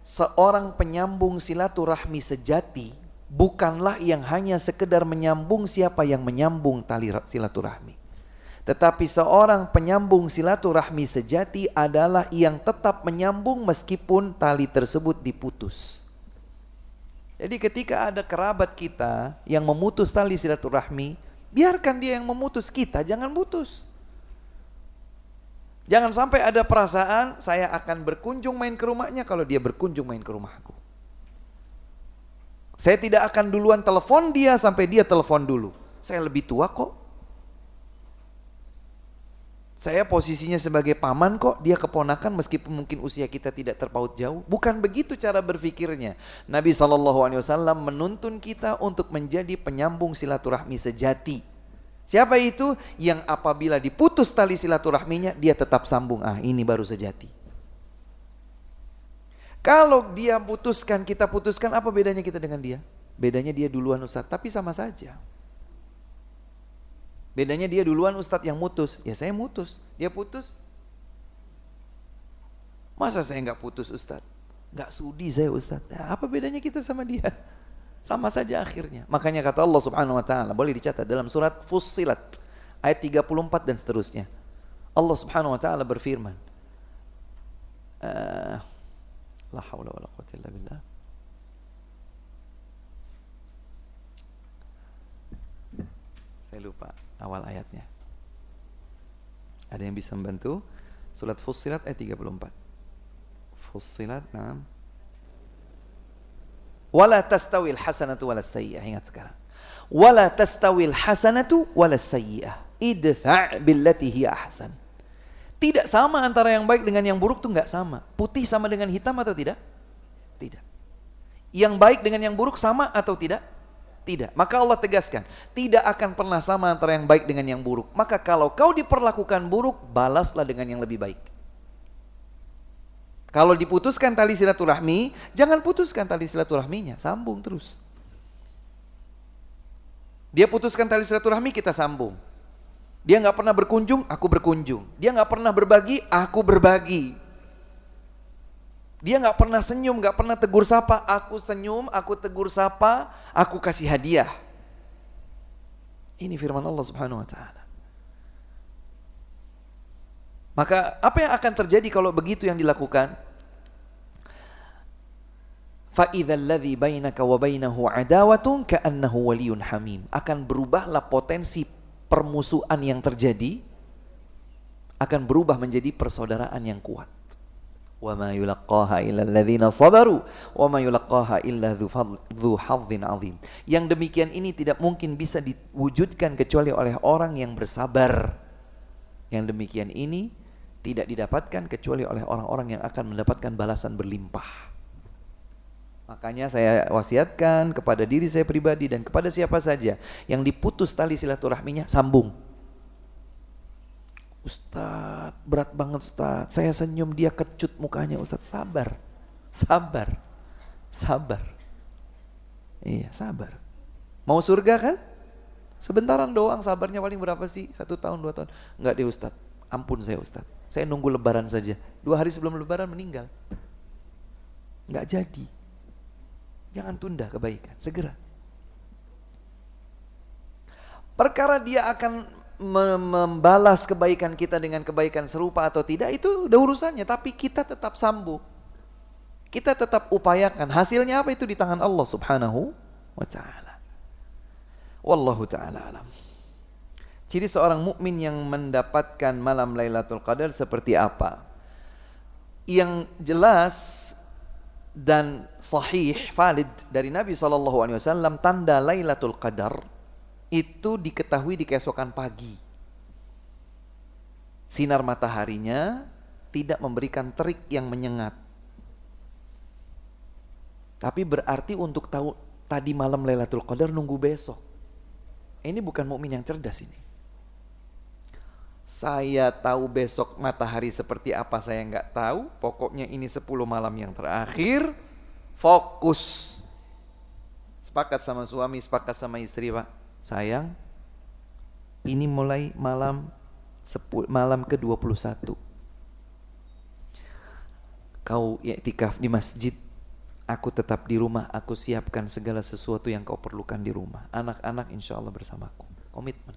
seorang penyambung silaturahmi sejati bukanlah yang hanya sekedar menyambung siapa yang menyambung tali silaturahmi. Tetapi seorang penyambung silaturahmi sejati adalah yang tetap menyambung meskipun tali tersebut diputus. Jadi ketika ada kerabat kita yang memutus tali silaturahmi, biarkan dia yang memutus, kita jangan putus. Jangan sampai ada perasaan saya akan berkunjung main ke rumahnya kalau dia berkunjung main ke rumahku. Saya tidak akan duluan telepon dia sampai dia telepon dulu. Saya lebih tua kok. Saya posisinya sebagai paman kok, dia keponakan meskipun mungkin usia kita tidak terpaut jauh. Bukan begitu cara berpikirnya. Nabi SAW menuntun kita untuk menjadi penyambung silaturahmi sejati. Siapa itu? Yang apabila diputus tali silaturahminya, dia tetap sambung. Ini baru sejati. Kalau dia putuskan, kita putuskan, apa bedanya kita dengan dia? Bedanya dia duluan Ustaz, tapi sama saja. Bedanya dia duluan Ustadz yang mutus, ya saya mutus, dia putus. Masa saya nggak putus Ustadz? Nggak sudi saya Ustadz. Apa bedanya kita sama dia? Sama saja akhirnya. Makanya kata Allah Subhanahu Wa Taala, boleh dicatat dalam surat Fussilat ayat 34 dan seterusnya. Allah Subhanahu Wa Taala berfirman, la haula wala quwwata illa billah. Saya lupa awal ayatnya. Ada yang bisa membantu? Surat Fussilat ayat 34. Fussilat, nah. Wala tastawil hasanatu wala sayyi'ah. Ingat sekarang. Wala tastawil hasanatu wala sayyi'ah. Idfa' billati hiya ahsan. Tidak sama antara yang baik dengan yang buruk, tuh enggak sama. Putih sama dengan hitam atau tidak? Tidak. Yang baik dengan yang buruk sama atau tidak? Tidak. Maka Allah tegaskan, tidak akan pernah sama antara yang baik dengan yang buruk. Maka kalau kau diperlakukan buruk, balaslah dengan yang lebih baik. Kalau diputuskan tali silaturahmi, jangan putuskan tali silaturahminya, sambung terus. Dia putuskan tali silaturahmi, kita sambung. Dia nggak pernah berkunjung, aku berkunjung. Dia nggak pernah berbagi, aku berbagi. Dia nggak pernah senyum, nggak pernah tegur sapa, aku senyum, aku tegur sapa, aku kasih hadiah. Ini firman Allah Subhanahu Wa Taala. Maka apa yang akan terjadi kalau begitu yang dilakukan? Fa idzal ladzi bainaka wa bainahu adawatun ka'annahu waliyyun hamim. Akan berubahlah potensi permusuhan yang terjadi, akan berubah menjadi persaudaraan yang kuat. Wa ma yulaqqaha illa alladzina sabaru wa ma yulaqqaha illa dzu hadzin azim. Yang demikian ini tidak mungkin bisa diwujudkan kecuali oleh orang yang bersabar. Yang demikian ini tidak didapatkan kecuali oleh orang-orang yang akan mendapatkan balasan berlimpah. Makanya saya wasiatkan kepada diri saya pribadi dan kepada siapa saja yang diputus tali silaturahminya, sambung. Ustaz, berat banget Ustaz, saya senyum dia kecut mukanya Ustaz. Sabar, sabar, sabar. Iya, sabar. Mau surga kan? Sebentaran doang, sabarnya paling berapa sih? 1 tahun, 2 tahun. Enggak deh Ustaz, ampun saya Ustaz, saya nunggu lebaran saja. 2 hari sebelum lebaran meninggal. Enggak jadi. Jangan tunda kebaikan, segera. Perkara dia akan membalas kebaikan kita dengan kebaikan serupa atau tidak, itu udah urusannya. Tapi kita tetap sambung, kita tetap upayakan. Hasilnya apa itu di tangan Allah Subhanahu wa Ta'ala. Wallahu ta'ala alam. Ciri seorang mukmin yang mendapatkan malam Lailatul Qadar seperti apa? Yang jelas dan sahih valid dari Nabi SAW, tanda Lailatul Qadar itu diketahui di keesokan pagi. Sinar mataharinya tidak memberikan terik yang menyengat. Tapi berarti untuk tahu tadi malam Lailatul Qadar nunggu besok. Ini bukan mukmin yang cerdas ini. Saya tahu besok matahari seperti apa saya nggak tahu. Pokoknya ini 10 malam yang terakhir. Fokus. Sepakat sama suami, sepakat sama istri, Pak. Sayang, Ini mulai malam ke-21. Kau i'tikaf di masjid, aku tetap di rumah, aku siapkan segala sesuatu yang kau perlukan di rumah. Anak-anak insya Allah bersamaku. Komitmen.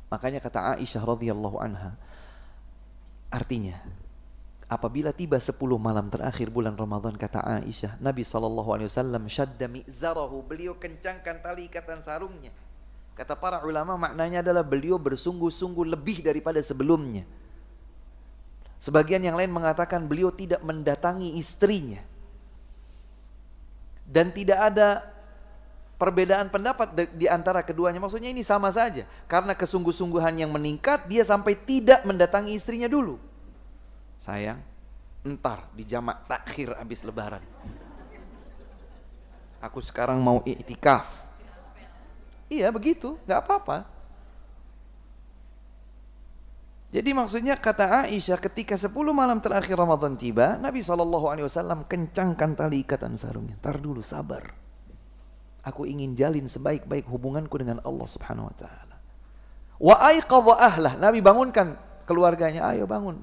Makanya kata Aisyah radhiyallahu anha, artinya apabila tiba 10 malam terakhir bulan Ramadan, kata Aisyah, Nabi SAW syadda mi'zarahu, beliau kencangkan tali ikatan sarungnya. Kata para ulama maknanya adalah beliau bersungguh-sungguh lebih daripada sebelumnya. Sebagian yang lain mengatakan beliau tidak mendatangi istrinya. Dan tidak ada perbedaan pendapat di antara keduanya. Maksudnya ini sama saja. Karena kesungguh-sungguhan yang meningkat, dia sampai tidak mendatangi istrinya dulu. Sayang, entar di jamak takhir habis lebaran. Aku sekarang mau i'tikaf. Iya begitu, gak apa-apa. Jadi maksudnya kata Aisyah, ketika 10 malam terakhir Ramadan tiba, Nabi SAW kencangkan tali ikatan sarungnya. Tar dulu, sabar. Aku ingin jalin sebaik-baik hubunganku dengan Allah Subhanahu wa taala. Wa aiqadha ahlah, Nabi bangunkan keluarganya, ayo bangun.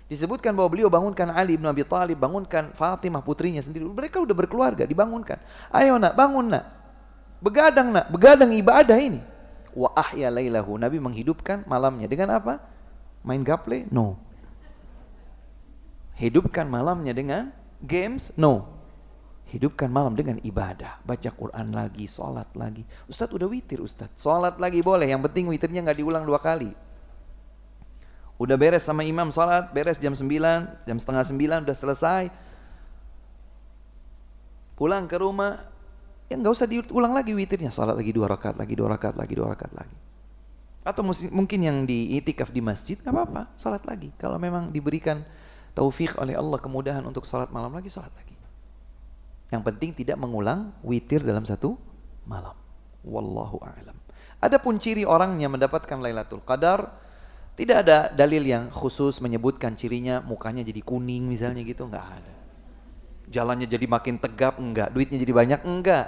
Disebutkan bahwa beliau bangunkan Ali bin Abi Thalib, bangunkan Fatimah putrinya sendiri. Mereka udah berkeluarga, dibangunkan. Ayo nak, bangun nak. Begadang ibadah ini. Wa ahya lailahu, Nabi menghidupkan malamnya dengan apa? Main gaple? No. Hidupkan malamnya dengan games? No. Hidupkan malam dengan ibadah, baca Quran lagi, sholat lagi. Ustadz udah witir Ustadz, sholat lagi boleh, yang penting witirnya gak diulang 2 kali. Udah beres sama imam sholat, beres jam 9, jam setengah 9 udah selesai. Pulang ke rumah, ya gak usah diulang lagi witirnya, sholat lagi 2 rakaat lagi, 2 rakaat lagi, 2 rakaat lagi. Atau mungkin yang di itikaf di masjid, gak apa-apa, sholat lagi. Kalau memang diberikan taufik oleh Allah kemudahan untuk sholat malam lagi, sholat lagi. Yang penting tidak mengulang witir dalam 1 malam. Wallahu a'lam. Adapun ciri orang yang mendapatkan Lailatul Qadar, tidak ada dalil yang khusus menyebutkan cirinya mukanya jadi kuning misalnya gitu, enggak ada. Jalannya jadi makin tegap, enggak. Duitnya jadi banyak, enggak.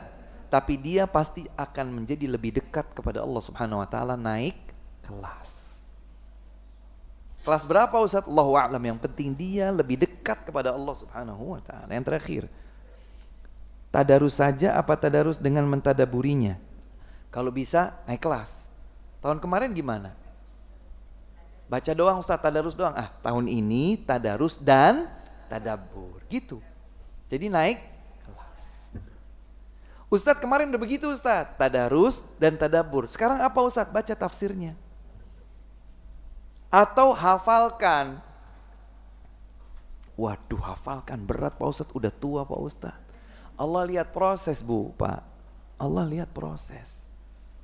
Tapi dia pasti akan menjadi lebih dekat kepada Allah Subhanahu wa taala, naik kelas. Kelas berapa Ustaz? Allahu a'lam. Yang penting dia lebih dekat kepada Allah Subhanahu wa taala. Yang terakhir, tadarus saja apa tadarus dengan mentadaburinya? Kalau bisa naik kelas. Tahun kemarin gimana? Baca doang Ustaz, tadarus doang. Tahun ini tadarus dan tadabur. Gitu. Jadi naik kelas. Ustaz kemarin udah begitu Ustaz, tadarus dan tadabur. Sekarang apa Ustaz? Baca tafsirnya. Atau hafalkan. Waduh, hafalkan berat Pak Ustaz, udah tua Pak Ustaz. Allah lihat proses Bu, Pak. Allah lihat proses.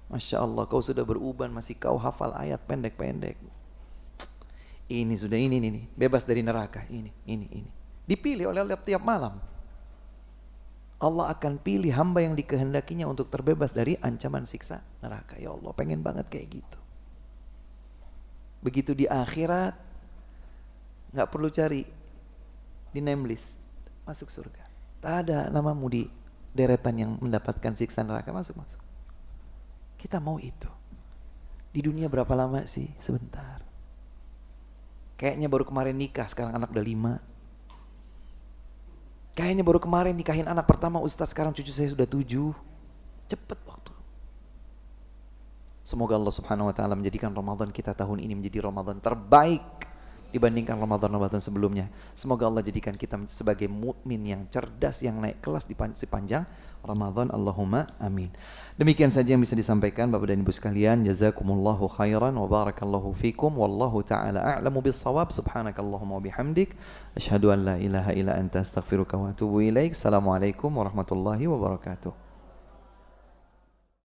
Masya Allah, kau sudah beruban masih kau hafal ayat pendek-pendek. Ini sudah ini, bebas dari neraka. Ini. Dipilih oleh Allah tiap malam. Allah akan pilih hamba yang dikehendakinya untuk terbebas dari ancaman siksa neraka. Ya Allah, pengen banget kayak gitu. Begitu di akhirat, nggak perlu cari di name list, masuk surga. Tak ada namamu di deretan yang mendapatkan siksa neraka, masuk. Kita mau itu. Di dunia berapa lama sih? Sebentar. Kayaknya baru kemarin nikah, sekarang anak udah 5. Kayaknya baru kemarin nikahin anak pertama Ustadz, sekarang cucu saya sudah 7. Cepet waktu. Semoga Allah Subhanahu wa taala menjadikan Ramadan kita tahun ini menjadi Ramadan terbaik dibandingkan Ramadan sebelumnya. Semoga Allah jadikan kita sebagai mukmin yang cerdas, yang naik kelas di sepanjang Ramadan. Allahumma amin. Demikian saja yang bisa disampaikan Bapak dan Ibu sekalian. Jazakumullahu khairan wa barakallahu fikum. Wallahu ta'ala a'lamu bis-shawab. Subhanakallahumma wa bihamdik. Asyhadu an la ilaha illa anta astaghfiruka wa atubu ilaik. Assalamualaikum warahmatullahi wabarakatuh.